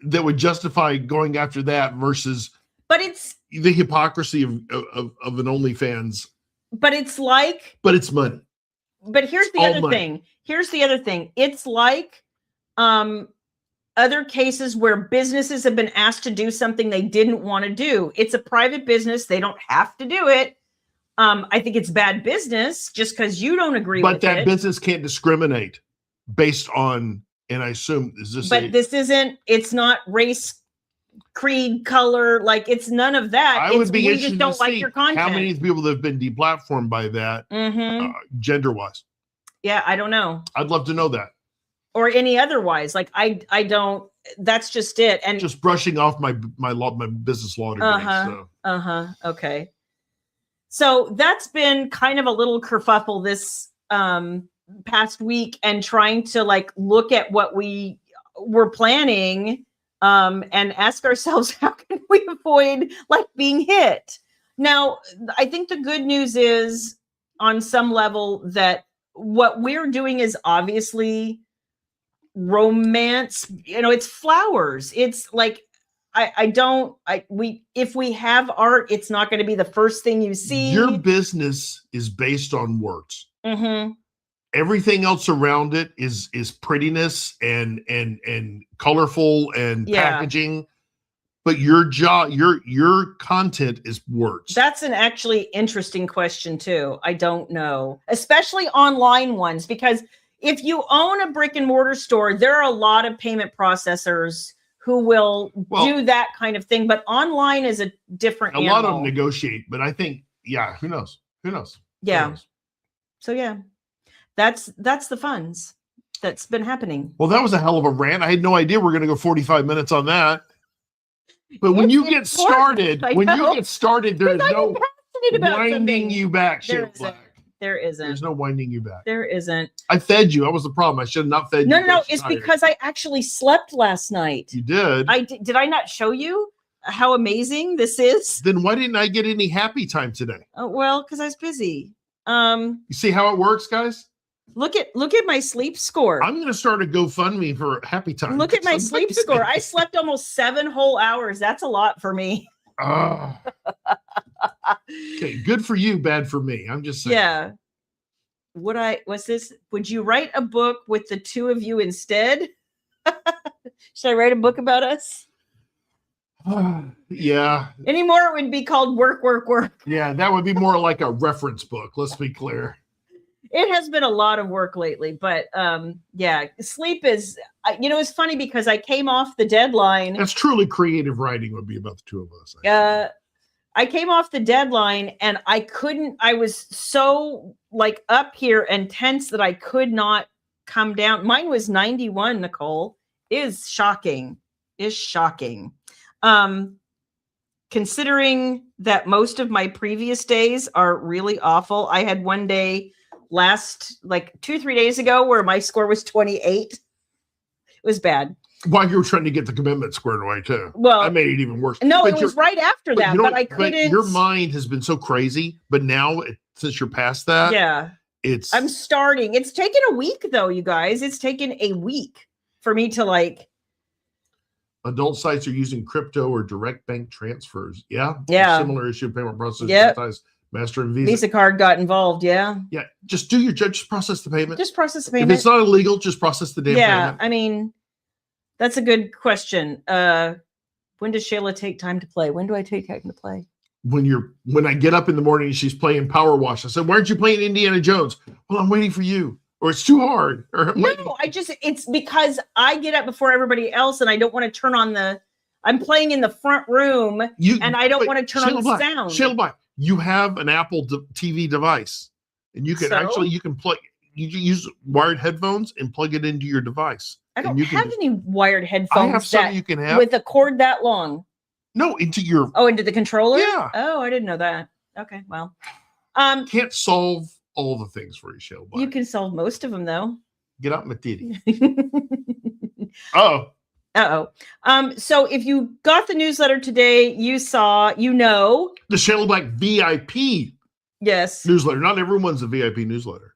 would justify going after that versus but it's the hypocrisy of an OnlyFans. But it's money. But here's the other thing. Here's the other thing. It's like other cases where businesses have been asked to do something they didn't want to do. It's a private business. They don't have to do it. I think it's bad business just because you don't agree with it. But that business can't discriminate based on, and I assume, it's not race, creed, color. Like, it's none of that. We just don't like your content. How many people that have been deplatformed by that, gender-wise? Yeah, I don't know. I'd love to know that. Or any otherwise. Like, I don't that's just it. And just brushing off my business law degree. Okay. So that's been kind of a little kerfuffle this past week, and trying to like look at what we were planning and ask ourselves, how can we avoid like being hit? Now, I think the good news is on some level that what we're doing is obviously romance. It's flowers. It's like, if we have art, it's not going to be the first thing you see. Your business is based on words. Mm-hmm. Everything else around it is prettiness and colorful and packaging. But your job, your content is words. That's an actually interesting question too. I don't know, especially online ones, because if you own a brick and mortar store, there are a lot of payment processors who will do that kind of thing. But online is a different animal. Lot of them negotiate, but I think, who knows? Who knows? Yeah. Who knows? So that's the funds that's been happening. Well, that was a hell of a rant. I had no idea we're going to go 45 minutes on that. But when you get started, there's no winding you back, Shayla Black. There isn't. There's no winding you back. There isn't. I fed you. That was the problem. I should have not fed you. No. It's because I actually slept last night. You did? Did I not show you how amazing this is? Then why didn't I get any happy time today? Oh, well, because I was busy. You see how it works, guys? Look at my sleep score. I'm going to start a GoFundMe for happy time. Look at my sleep score. I slept almost 7 whole hours. That's a lot for me. Okay, good for you, bad for me. I'm just saying. Yeah. Would you write a book with the two of you instead? Should I write a book about us? Yeah. Anymore, it would be called Work, Work, Work. Yeah, that would be more like a reference book. Let's be clear. It has been a lot of work lately, but sleep is, it's funny because I came off the deadline. That's truly creative writing would be about the two of us. I came off the deadline and I was so like up here and tense that I could not come down. Mine was 91, Nicole. Is shocking. Considering that most of my previous days are really awful. I had one day last like 2-3 days ago where my score was 28. It was bad. While you were trying to get the commitment squared away too. Well, I made it even worse. No, it was right after that, but I couldn't. But your mind has been so crazy, but now since you're past that, I'm starting. It's taken a week though, you guys. It's taken a week for me to like. Adult sites are using crypto or direct bank transfers. Yeah. Similar issue payment process. Yep. Master and Visa. Visa card got involved. Yeah. Yeah. Just do your job. Just process the payment. Just process the payment. If it's not illegal, just process the damn payment. I mean, that's a good question. When does Shayla take time to play? When do I take time to play? When I get up in the morning and she's playing Power Wash. I said, why aren't you playing Indiana Jones? Well, I'm waiting for you. Or it's too hard. It's because I get up before everybody else and I don't want to turn on I'm playing in the front room and I don't want to turn on the sound. Shayla Black, you have an Apple TV device and you can you use wired headphones and plug it into your device. I don't have any wired headphones. I have some you can have with a cord that long. No, into your into the controller? Yeah. Oh, I didn't know that. Okay, well. Can't solve all the things for you, Shayla Black. You can solve most of them though. Get out my titty. Uh-oh. So if you got the newsletter today, you know the Shayla Black VIP newsletter. Not everyone's a VIP newsletter.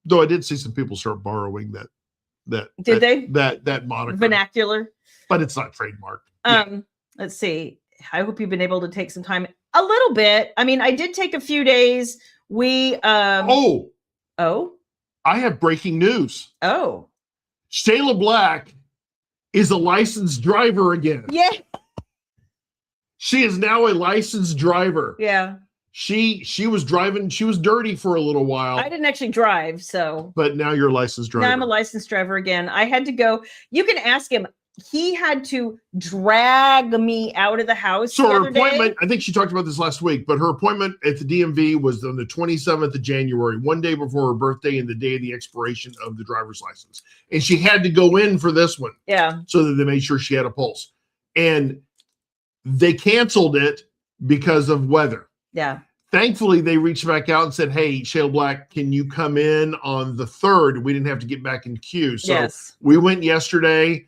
Though I did see some people start borrowing that moniker. Vernacular. But it's not trademarked. Let's see. I hope you've been able to take some time. A little bit. I mean, I did take a few days. I have breaking news. Shayla Black is a licensed driver again. Yeah. She is now a licensed driver. Yeah. She was driving. She was dirty for a little while. I didn't actually drive, so. But now you're a licensed driver. Now I'm a licensed driver again. I had to go. You can ask him. he had to drag me out of the house. So the her other day. appointment, I think she talked about this last week, but her appointment at the DMV was on the 27th of January, one day before her birthday and the day of the expiration of the driver's license. And she had to go in for this one. Yeah. So that they made sure she had a pulse. And they canceled it because of weather. Yeah. Thankfully, they reached back out and said, hey, Shayla Black, can you come in on the 3rd? We didn't have to get back in queue. So yes. we went yesterday.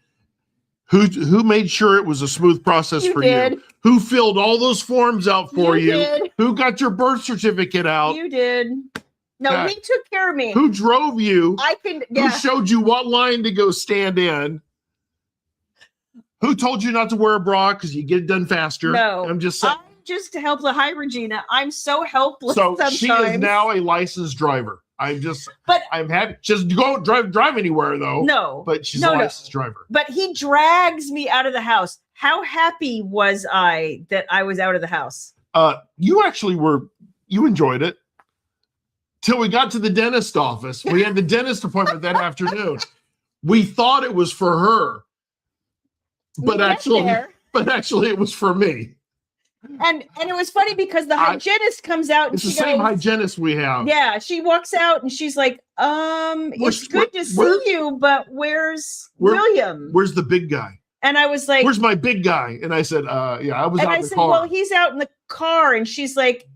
Who made sure it was a smooth process You for did. you? Who filled all those forms out for You you? did. Who got your birth certificate out? You did. No, God. he took care of me. Who drove you? I can. Who Yeah. showed you what line to go stand in? Who told you not to wear a bra because you get it done faster? No. I'm just saying. I'm just helpless. Hi, Regina. I'm so helpless. So sometimes. she is now a licensed driver. I'm happy. Just go drive anywhere though. No. But she's a licensed driver. But he drags me out of the house. How happy was I that I was out of the house? You actually you enjoyed it. Till we got to the dentist office. We had the dentist appointment that afternoon. We thought it was for her. But actually it was for me. And it was funny because the hygienist comes out and it's she the same goes, hygienist we have. Yeah, she walks out and she's like, it's good to see you, but where's William? Where's the big guy? And I was like, where's my big guy? And I said, yeah, I was out in the car. Well, he's out in the car. And she's like,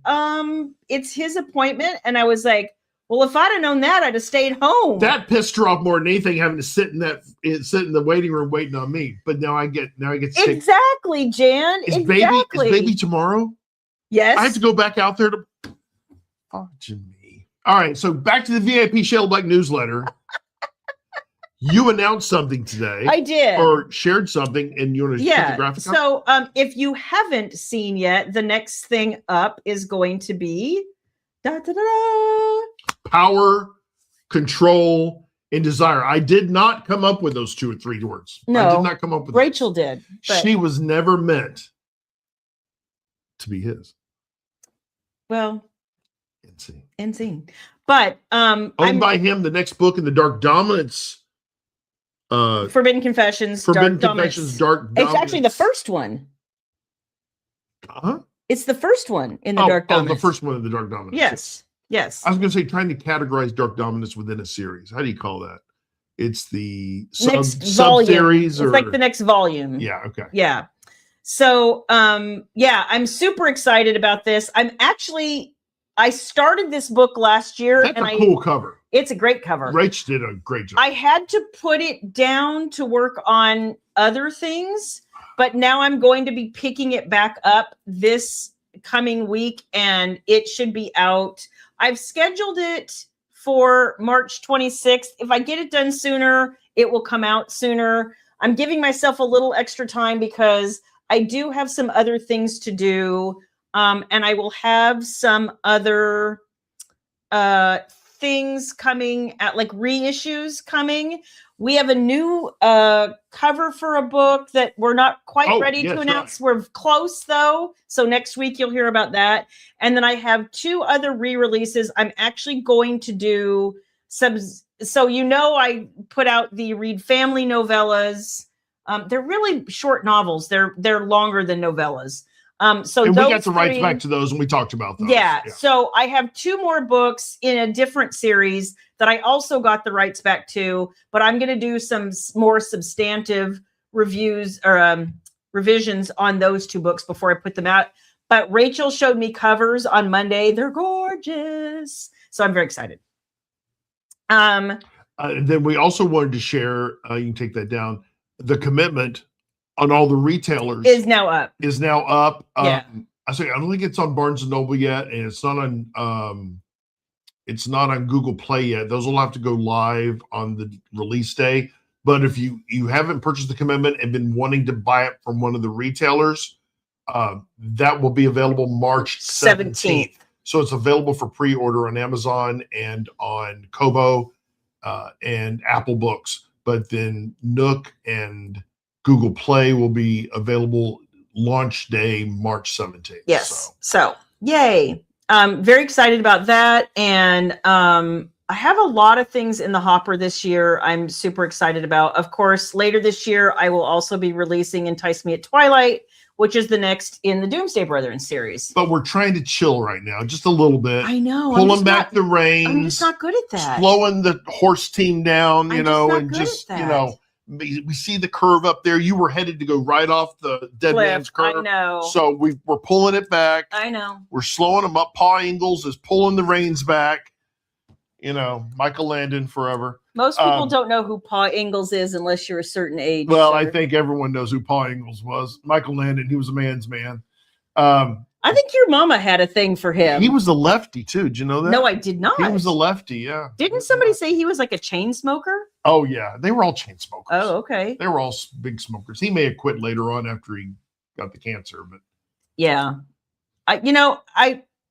it's his appointment. And I was like, well, if I'd have known that, I'd have stayed home. That pissed her off more than anything, having to sit in the waiting room waiting on me. But now I get to exactly, Jan. Is baby tomorrow? Yes. I have to go back out there to me. All right, so back to the VIP Shayla Black newsletter. You announced something today. I did. Or shared something, and you want to put the graphic up? So if you haven't seen yet, the next thing up is going to be power, control, and desire. I did not come up with those 2 or 3 words. No, I did not come up with Rachel did. She was never meant to be his. Well, insane. But owned by him, the next book in the Dark Dominance. Forbidden Confessions. Dark Dominance. It's actually the first one. Uh-huh. It's the first one in the Dark Dominance. Oh, the first one in the Dark Dominance. Yes. I was going to say trying to categorize Dark Dominance within a series. How do you call that? It's the sub-series? It's like the next volume. Yeah, okay. Yeah. So, I'm super excited about this. I started this book last year. That's a cool cover. It's a great cover. Rach did a great job. I had to put it down to work on other things, but now I'm going to be picking it back up this coming week, and it should be out. I've scheduled it for March 26th. If I get it done sooner, it will come out sooner. I'm giving myself a little extra time because I do have some other things to do, and I will have some other things coming at, like reissues coming. We have a new cover for a book that we're not quite ready to announce. Right. We're close though. So next week you'll hear about that. And then I have 2 other re-releases. I'm actually going to do some. So, I put out the Read Family novellas. They're really short novels. They're longer than novellas. So and we got the rights back to those, and we talked about those. Yeah. So I have 2 more books in a different series that I also got the rights back to, but I'm going to do some more substantive reviews or revisions on those 2 books before I put them out. But Rachel showed me covers on Monday. They're gorgeous. So I'm very excited. Then we also wanted to share, you can take that down, the commitment on all the retailers is now up. Yeah. I don't think it's on Barnes and Noble yet, and it's not on Google Play yet. Those will have to go live on the release day. But if you haven't purchased the commitment and been wanting to buy it from one of the retailers, that will be available March 17th. So it's available for pre-order on Amazon and on Kobo and Apple Books. But then Nook and Google Play will be available launch day, March 17th. Yes. So yay. Very excited about that. And I have a lot of things in the hopper this year I'm super excited about. Of course, later this year, I will also be releasing Entice Me at Twilight, which is the next in the Doomsday Brethren series. But we're trying to chill right now, just a little bit. I know. Pulling back the reins. I'm just not good at that. Slowing the horse team down, you I'm know, just not and good just, at you that. know, we see the curve up there. You were headed to go right off the dead man's curve. I know. So we're pulling it back. I know. We're slowing them up. Paul Ingalls is pulling the reins back. You know, Michael Landon forever. Most people don't know who Paul Ingalls is unless you're a certain age. Well, sir. I think everyone knows who Paul Ingalls was. Michael Landon, he was a man's man. I think your mama had a thing for him. He was a lefty too. Did you know that? No, I did not. He was a lefty, yeah. Didn't somebody say he was like a chain smoker? Oh, yeah. They were all chain smokers. Oh, okay. They were all big smokers. He may have quit later on after he got the cancer, but Yeah.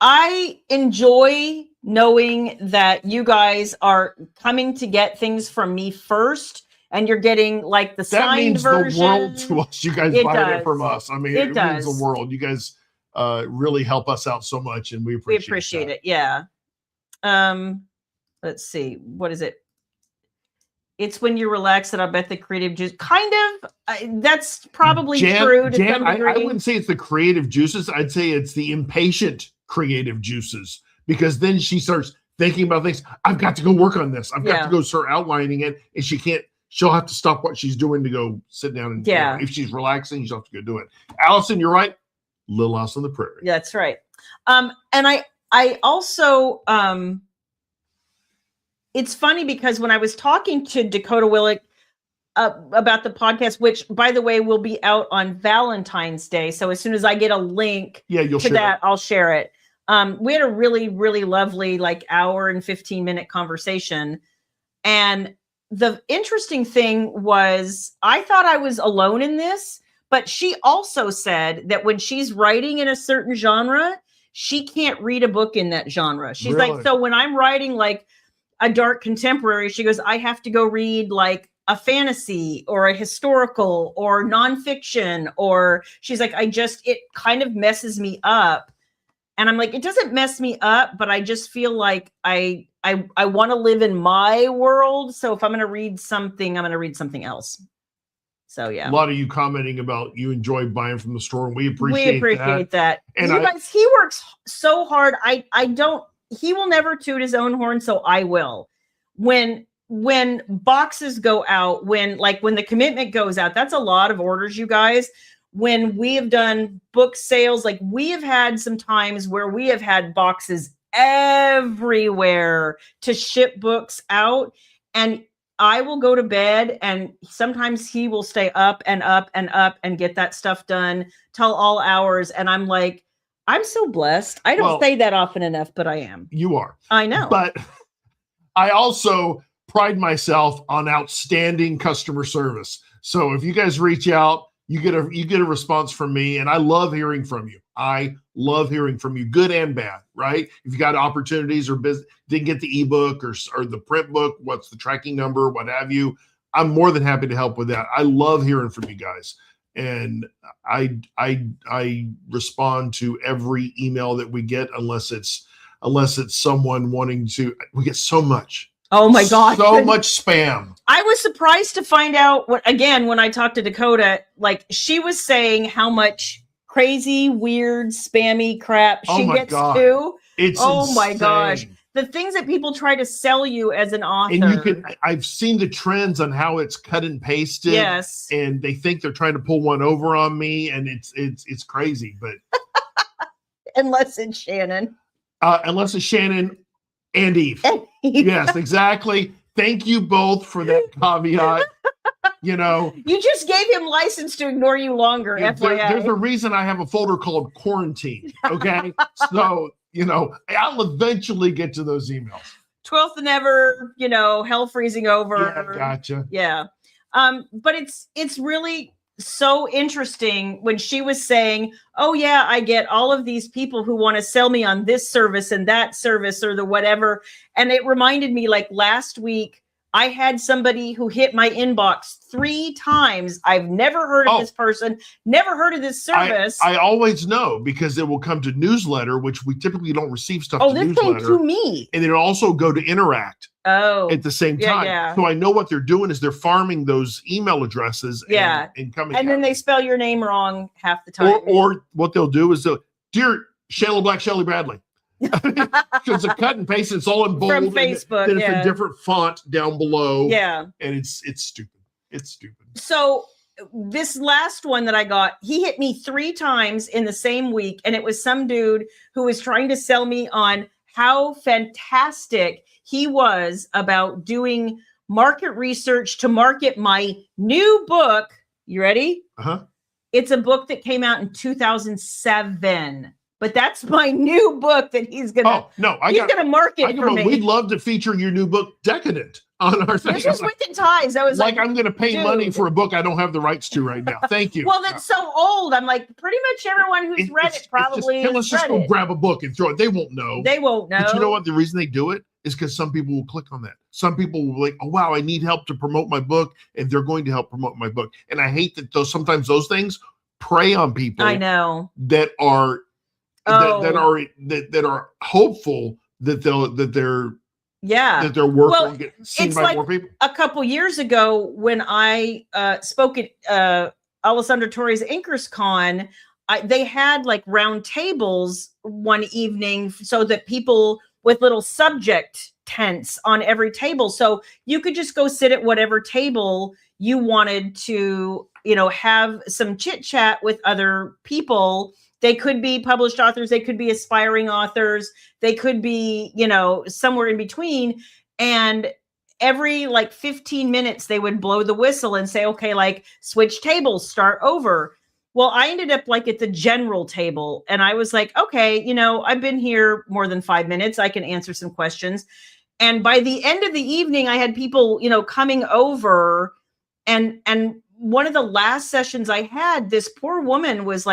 I enjoy knowing that you guys are coming to get things from me first, and you're getting like the that signed means version. the world to us. You guys It buy does. it from us. I mean, It it does. means the world. You guys really help us out so much, and we appreciate it. Yeah. Let's see. What is it? It's when you relax that I bet the creative juice kind of that's probably true to some degree. I wouldn't say it's the creative juices. I'd say it's the impatient creative juices, because then she starts thinking about things. I've got to go work on this. I've got to go start outlining it, and she'll have to stop what she's doing to go sit down and, if she's relaxing, she'll have to go do it. Allison, you're right. Little House on the Prairie. That's right. And I also it's funny because when I was talking to Dakota Willick about the podcast, which by the way will be out on Valentine's Day, so as soon as I get a link you'll to share that, it. I'll share it. We had a really, really lovely like hour and 15-minute conversation, and the interesting thing was I thought I was alone in this, but she also said that when she's writing in a certain genre, she can't read a book in that genre. She's like, so when I'm writing like a dark contemporary, she goes, I have to go read like a fantasy or a historical or nonfiction, or she's like, it kind of messes me up. And I'm like, it doesn't mess me up, but I just feel like I want to live in my world. So if I'm going to read something, I'm going to read something else. So yeah, a lot of you commenting about you enjoy buying from the store, and we appreciate that. And you guys, he works so hard. He will never toot his own horn, so I will. When boxes go out, when the commitment goes out, that's a lot of orders, you guys. When we have done book sales, like we have had some times where we have had boxes everywhere to ship books out, and I will go to bed, and sometimes he will stay up and up and up and get that stuff done till all hours. And I'm like, I'm so blessed. I don't say that often enough, but I am. You are. I know. But I also pride myself on outstanding customer service. So if you guys reach out, you get a response from me, and I love hearing from you. I love hearing from you, good and bad, right? If you got opportunities or didn't get the ebook or the print book, what's the tracking number, what have you, I'm more than happy to help with that. I love hearing from you guys. And I respond to every email that we get, unless it's someone wanting to. We get so much. Oh my God. So much spam. I was surprised to find out when I talked to Dakota, like she was saying how much crazy, weird, spammy crap she gets too. It's insane. My gosh. The things that people try to sell you as an author. And I've seen the trends on how it's cut and pasted. Yes. And they think they're trying to pull one over on me, and it's crazy, but unless it's Shannon. Unless it's Shannon and Eve. Yes, exactly. Thank you both for that caveat. You just gave him license to ignore you longer. FYI. There's a reason I have a folder called quarantine. Okay. So, I'll eventually get to those emails. 12th and ever, hell freezing over. Yeah, gotcha. Yeah. But it's really so interesting when she was saying, oh yeah, I get all of these people who want to sell me on this service and that service or the whatever. And it reminded me, like last week, I had somebody who hit my inbox 3 times. I've never heard of this person, never heard of this service. I always know because it will come to newsletter, which we typically don't receive stuff to this newsletter. came to me. And it'll also go to Interact at the same time. Yeah. So I know what they're doing is they're farming those email addresses and coming. And then they spell your name wrong half the time. Or what they'll do is dear Shayla Black, Shelley Bradley. Because a cut and paste, it's all in bold from Facebook, then it's a different font down below. Yeah, and it's stupid. It's stupid. So this last one that I got, he hit me 3 times in the same week, and it was some dude who was trying to sell me on how fantastic he was about doing market research to market my new book. You ready? It's a book that came out in 2007. But that's my new book that he's gonna. He's gonna market for me. We'd love to feature your new book, Decadent, on our thing. This was Within Ties. I was like, I'm gonna pay money for a book I don't have the rights to right now. Thank you. Well, that's so old. I'm like, pretty much everyone who's read it probably. Let's just go grab a book and throw it. They won't know. They won't know. But you know what? The reason they do it is because some people will click on that. Some people will be like, oh wow, I need help to promote my book, and they're going to help promote my book. And I hate that sometimes those things prey on people. I know that are. That are hopeful that their work will get seen by more people. A couple years ago, when I spoke at Alessandro Torres Anchors Con, they had like round tables one evening so that people with little subject tents on every table, so you could just go sit at whatever table you wanted to, have some chit chat with other people. They could be published authors. They could be aspiring authors. They could be, somewhere in between. And every 15 minutes, they would blow the whistle and say, okay, switch tables, start over. Well, I ended up at the general table. And I was like, okay, I've been here more than 5 minutes. I can answer some questions. And by the end of the evening, I had people, coming over. And one of the last sessions I had, this poor woman was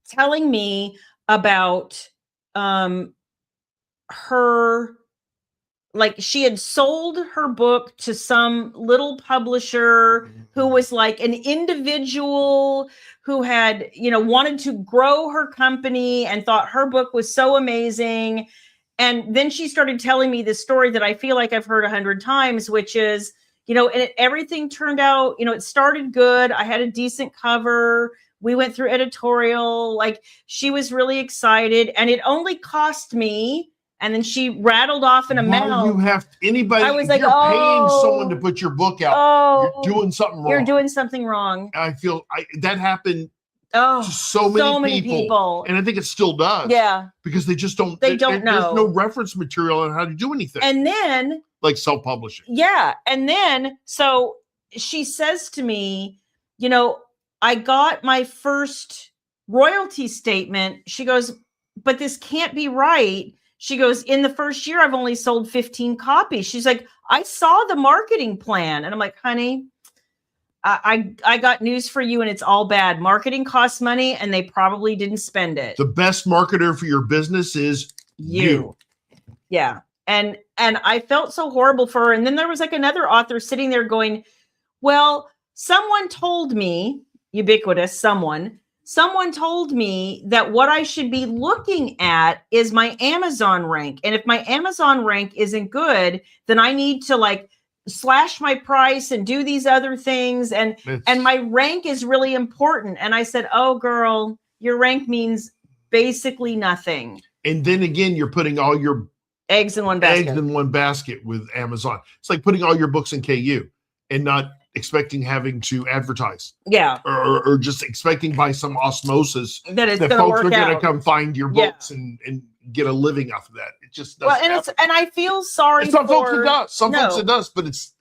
telling me about her, she had sold her book to some little publisher who was an individual who had, wanted to grow her company and thought her book was so amazing. And then she started telling me this story that I feel like I've heard 100 times, which is, and everything turned out, it started good. I had a decent cover. We went through editorial, she was really excited, and it only cost me. And then she rattled off an amount. You have anybody? I was you're paying someone to put your book out. You're doing something wrong. You're doing something wrong. I feel that happened to so many people, and I think it still does. Yeah, because they just don't. They don't know. There's no reference material on how to do anything. And then, self-publishing. Yeah, and then so she says to me, I got my first royalty statement. She goes, but this can't be right. She goes, in the first year, I've only sold 15 copies. She's like, I saw the marketing plan. And I'm like, honey, I got news for you, and it's all bad. Marketing costs money, and they probably didn't spend it. The best marketer for your business is you. Yeah. And I felt so horrible for her. And then there was another author sitting there going, well, someone told me, ubiquitous someone told me that what I should be looking at is my Amazon rank. And if my Amazon rank isn't good, then I need to slash my price and do these other things. And my rank is really important. And I said, oh girl, your rank means basically nothing. And then again, you're putting all your eggs in one basket with Amazon. It's like putting all your books in KU and not having to advertise. Yeah. Or just expecting by some osmosis that folks are going to come find your books and get a living off of that. It just doesn't happen. And I feel sorry for some folks it does. Some folks it does, but it's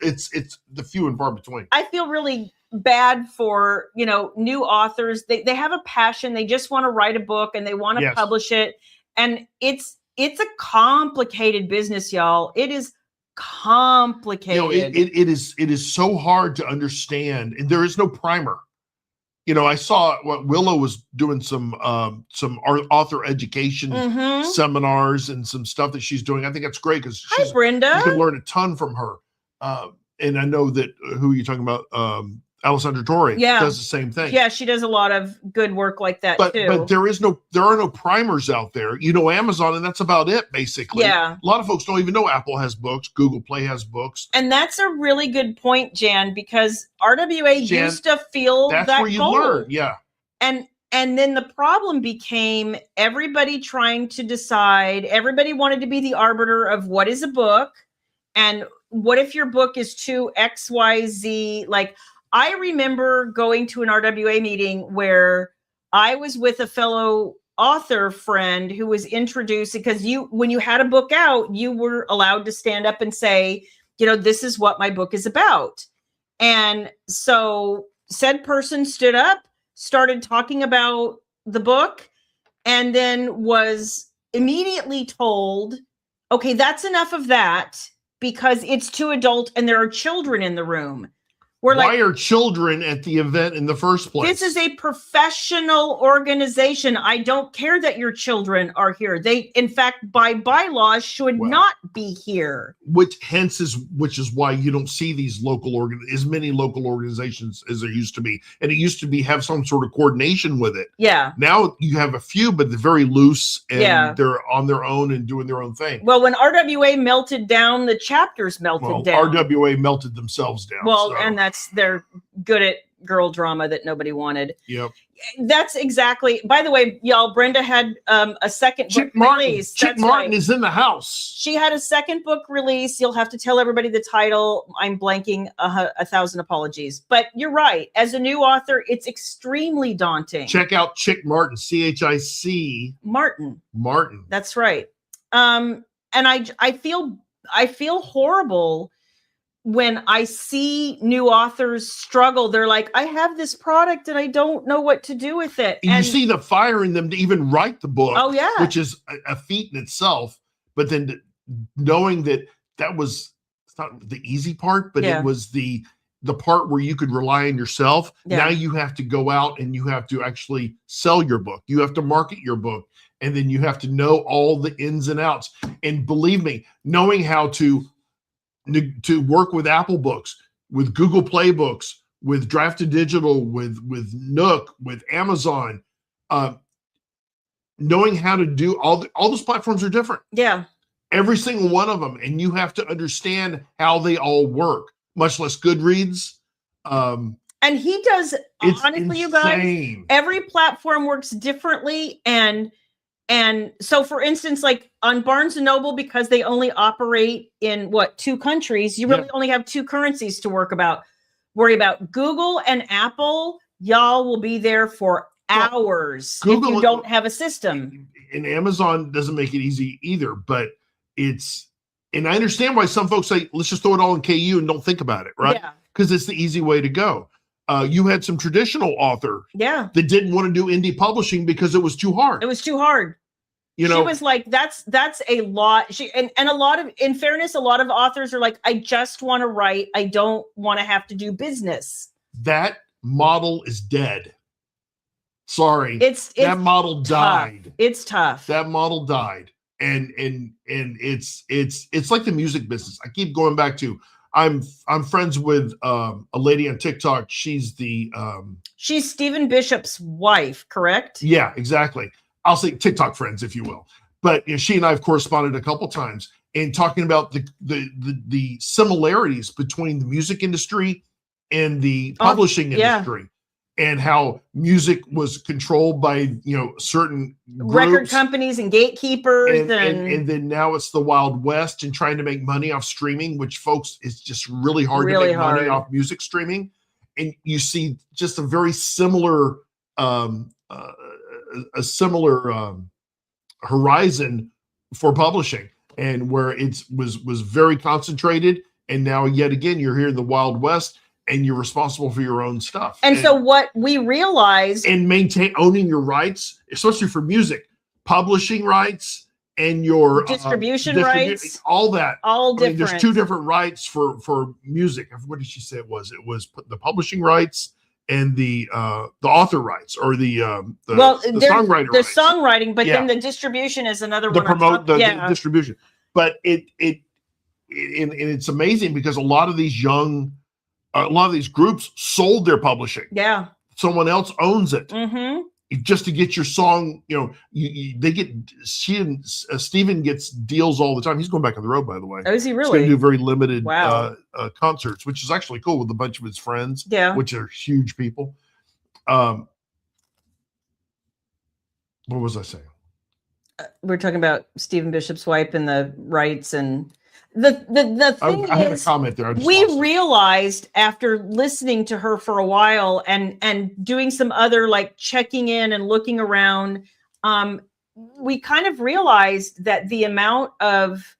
the few and far between. I feel really bad for, new authors. They have a passion. They just want to write a book and they want to publish it. And it's a complicated business, y'all. It is complicated. It is so hard to understand, and there is no primer. I saw what Willow was doing some author education seminars and some stuff that she's doing. I think that's great because Brenda, you can learn a ton from her. And I know that who are you talking about? Alessandra Torre does the same thing. Yeah, she does a lot of good work like that too. But there are no primers out there. You know, Amazon, and that's about it, basically. Yeah. A lot of folks don't even know Apple has books, Google Play has books. And that's a really good point, Jan, because RWA used to feel that's that where you goal. learn. Yeah. And then the problem became everybody trying to decide, everybody wanted to be the arbiter of what is a book and what if your book is too XYZ. Like, I remember going to an RWA meeting where I was with a fellow author friend who was introduced, because when you had a book out, you were allowed to stand up and say, you know, this is what my book is about. And so said person stood up, started talking about the book, and then was immediately told, okay, that's enough of that because it's too adult and there are children in the room. Why are children at the event in the first place? This is a professional organization. I don't care that your children are here. They, in fact, by bylaws, should not be here. Which is why you don't see these as many local organizations as there used to be. And it used to be have some sort of coordination with it. Yeah. Now you have a few, but they're very loose and they're on their own and doing their own thing. Well, when RWA melted down, the chapters melted down. RWA melted themselves down. Well, and they're good at girl drama that nobody wanted. Yep. That's exactly. By the way, y'all, Brenda had a second book release. Chick Martin is in the house. She had a second book release. You'll have to tell everybody the title. I'm blanking. 1,000 apologies. But you're right. As a new author, it's extremely daunting. Check out Chick Martin. CHIC. Martin. Martin. That's right. And I feel horrible when I see new authors struggle. They're like, I have this product and I don't know what to do with it. And you see the fire in them to even write the book. Oh, yeah. Which is a feat in itself. But then knowing that was, it's not the easy part, but it was the part where you could rely on yourself. Yeah. Now you have to go out and you have to actually sell your book. You have to market your book. And then you have to know all the ins and outs. And believe me, knowing how to work with Apple Books, with Google Play Books, with Drafted Digital, with Nook, with Amazon, knowing how to do all those platforms are different. Yeah. Every single one of them. And you have to understand how they all work, much less Goodreads. And he does, honestly, you guys, every platform works differently. And so, for instance, like on Barnes & Noble, because they only operate in 2 countries, you really only have 2 currencies to worry about. Google and Apple, y'all will be there for hours if you don't have a system. And Amazon doesn't make it easy either, but and I understand why some folks say, let's just throw it all in KU and don't think about it, right? Yeah. Because it's the easy way to go. You had some traditional author that didn't want to do indie publishing because it was too hard. It was too hard. She was like, that's a lot. And a lot of, in fairness, a lot of authors are like, I just want to write. I don't want to have to do business. That model is dead. Sorry. That model tough. Died. It's tough. That model died. And it's like the music business. I keep going back to, I'm friends with a lady on TikTok. She's she's Stephen Bishop's wife, correct? Yeah, exactly. I'll say TikTok friends, if you will. But she and I have corresponded a couple times and talking about the similarities between the music industry and the publishing industry, and how music was controlled by certain record groups, companies and gatekeepers, and then now it's the Wild West and trying to make money off streaming, which, folks, is just really hard to make money off music streaming. And you see just a very similar horizon for publishing, and where it was very concentrated, and now yet again you're here in the Wild West and you're responsible for your own stuff. And so what we realized, and owning your rights, especially for music, publishing rights and your distribution rights, all that, all different. There's 2 different rights for music. What did she say it was? It was the publishing rights and the author rights, or the songwriter rights. The songwriting, but then the distribution is another one. The distribution. But and it's amazing because a lot of these groups sold their publishing. Yeah. Someone else owns it. Mm-hmm. Just to get your song, they get, Steven gets deals all the time. He's going back on the road, by the way. Oh, is he He's really? going to do very limited Wow. concerts, which is actually cool with a bunch of his friends, Yeah. which are huge people. What was I saying? We're talking about Stephen Bishop's wife and the rights, and the thing I had a comment there. We realized after listening to her for a while and doing some other like checking in and looking around, we kind of realized that the amount of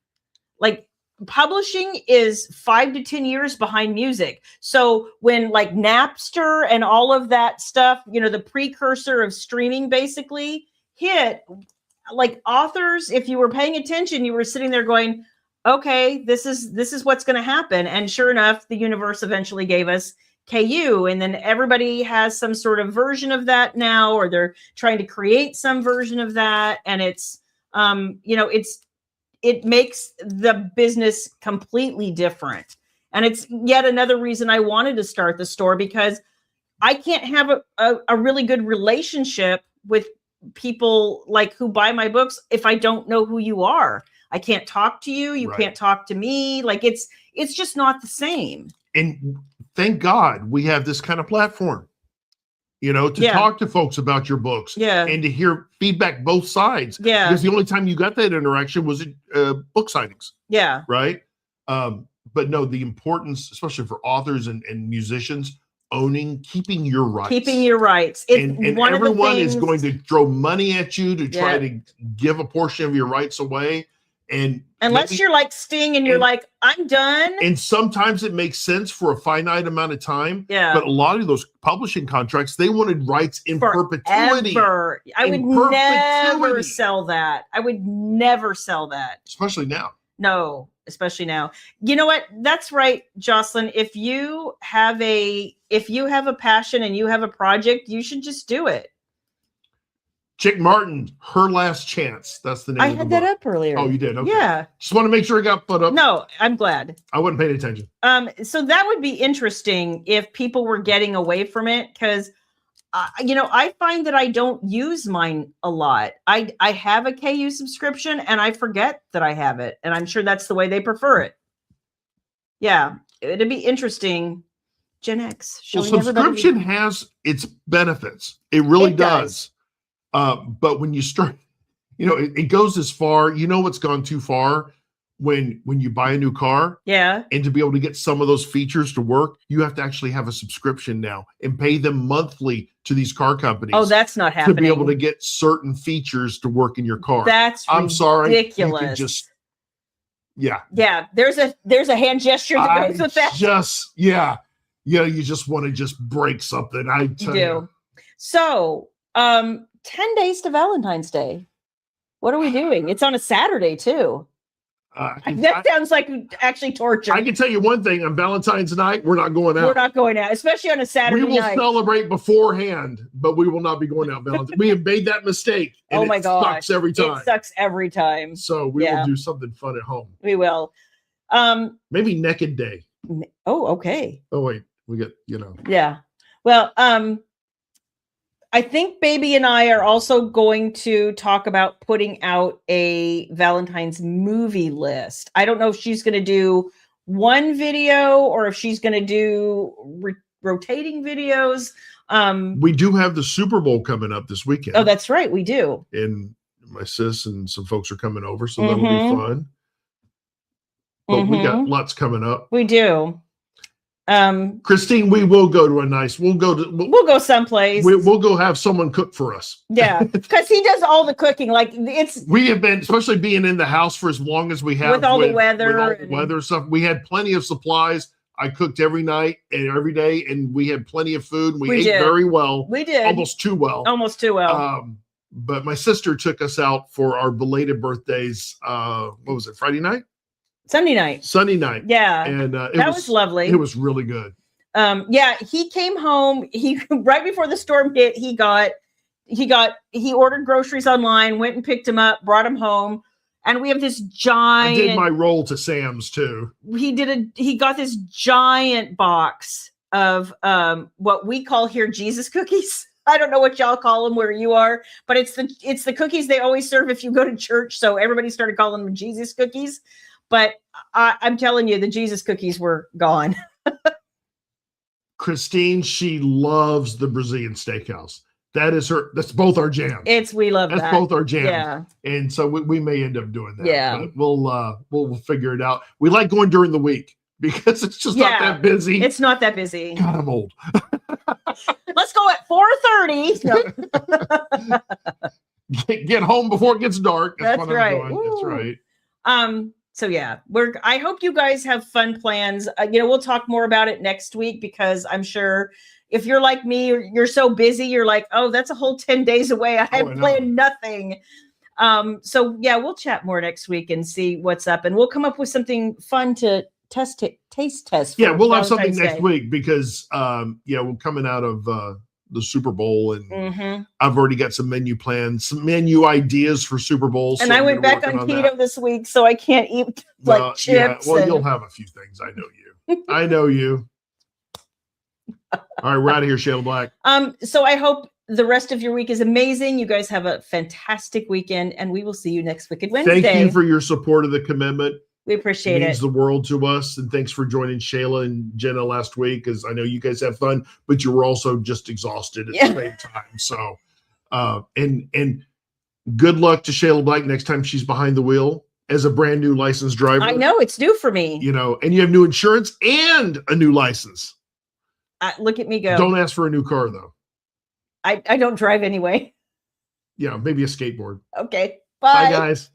like publishing is 5 to 10 years behind music. So when like Napster and all of that stuff, the precursor of streaming basically hit, like authors, if you were paying attention, you were sitting there going, okay, this is what's going to happen. And sure enough, the universe eventually gave us KU, and then everybody has some sort of version of that now, or they're trying to create some version of that. And it's, it makes the business completely different. And it's yet another reason I wanted to start the store, because I can't have a really good relationship with people like who buy my books if I don't know who you are. I can't talk to you. You can't talk to me. Like it's just not the same. And thank God we have this kind of platform, to talk to folks about your books and to hear feedback both sides. Yeah. Because the only time you got that interaction was at book signings. Yeah. Right. But no, the importance, especially for authors and musicians, keeping your rights. And everyone is going to throw money at you to try to give a portion of your rights away. And unless you're like Sting and you're like, I'm done. And sometimes it makes sense for a finite amount of time. Yeah. But a lot of those publishing contracts, they wanted rights in perpetuity. I would never sell that. I would never sell that. Especially now. No, especially now. You know what? That's right, Jocelyn. If you have a passion and you have a project, you should just do it. Chick Martin, Her Last Chance. That's the name. I had that up earlier. Oh, you did? Okay. Yeah. Just want to make sure it got put up. No, I'm glad. I wasn't paying attention. So that would be interesting if people were getting away from it, because, I find that I don't use mine a lot. I have a KU subscription and I forget that I have it, and I'm sure that's the way they prefer it. Yeah, it'd be interesting. Gen X. Well, subscription has its benefits. It really does. But when you start, it goes as far, what's gone too far when you buy a new car. Yeah. And to be able to get some of those features to work, you have to actually have a subscription now and pay them monthly to these car companies. Oh, that's not happening. To be able to get certain features to work in your car. I'm sorry. Ridiculous. You can just, yeah. Yeah. There's a hand gesture that goes with that. You just want to just break something. I tell you. So, 10 days to Valentine's Day. What are we doing? It's on a Saturday too. That sounds like actually torture. I can tell you one thing: on Valentine's night, we're not going out. We're not going out, especially on a Saturday night. We will celebrate beforehand, but we will not be going out Valentine's. We have made that mistake. And oh my gosh. It sucks every time. It sucks every time. So we will do something fun at home. We will. Maybe Naked Day. Oh, okay. Oh wait, we get, Yeah. Well, I think Baby and I are also going to talk about putting out a Valentine's movie list. I don't know if she's going to do one video or if she's going to do rotating videos. We do have the Super Bowl coming up this weekend. Oh, that's right. We do. And my sis and some folks are coming over, so that'll be fun. But we got lots coming up. We do. Christine, we will go to we'll go someplace. We'll go have someone cook for us. Yeah, because he does all the cooking. Like we have been, especially being in the house for as long as we have with all the weather stuff. We had plenty of supplies. I cooked every night and every day, and we had plenty of food. And we ate very well. We did almost too well. But my sister took us out for our belated birthdays. What was it? Friday night? Sunday night. Yeah. And that was lovely. It was really good. He came home. He right before the storm hit, he ordered groceries online, went and picked him up, brought him home. And we have this I giant. did my roll to Sam's too. He got this giant box of what we call here Jesus cookies. I don't know what y'all call them where you are, but it's the cookies they always serve if you go to church. So everybody started calling them Jesus cookies. But I'm telling you, the Jesus cookies were gone. Christine, she loves the Brazilian steakhouse. That's both our jams. We love that's that. both our jams. Yeah. And so we may end up doing that. Yeah. But we'll figure it out. We like going during the week because it's just not that busy. It's not that busy. God, I'm old. Let's go at 4:30. No. Get home before it gets dark. That's right. That's right. So yeah, I hope you guys have fun plans. We'll talk more about it next week because I'm sure if you're like me, you're so busy, you're like, oh, that's a whole 10 days away. I have planned nothing. So yeah, we'll chat more next week and see what's up, and we'll come up with something fun to taste test. Yeah, we'll have something Valentine's next Day. week because we're coming out of the Super Bowl, and I've already got some menu plans, some menu ideas for Super Bowl. And I went back on keto this week, so I can't eat chips. Yeah, well, you'll have a few things. I know you. I know you. All right, we're out of here, Shayla Black. So I hope the rest of your week is amazing. You guys have a fantastic weekend, and we will see you next Wicked Wednesday. Thank you for your support of the commitment. We appreciate it. It means the world to us. And thanks for joining Shayla and Jenna last week, because I know you guys have fun, but you were also just exhausted at the same time. So, and good luck to Shayla Black next time she's behind the wheel as a brand new licensed driver. I know, it's new for me. And you have new insurance and a new license. Look at me go. Don't ask for a new car, though. I don't drive anyway. Yeah, maybe a skateboard. Okay. Bye. Bye, guys.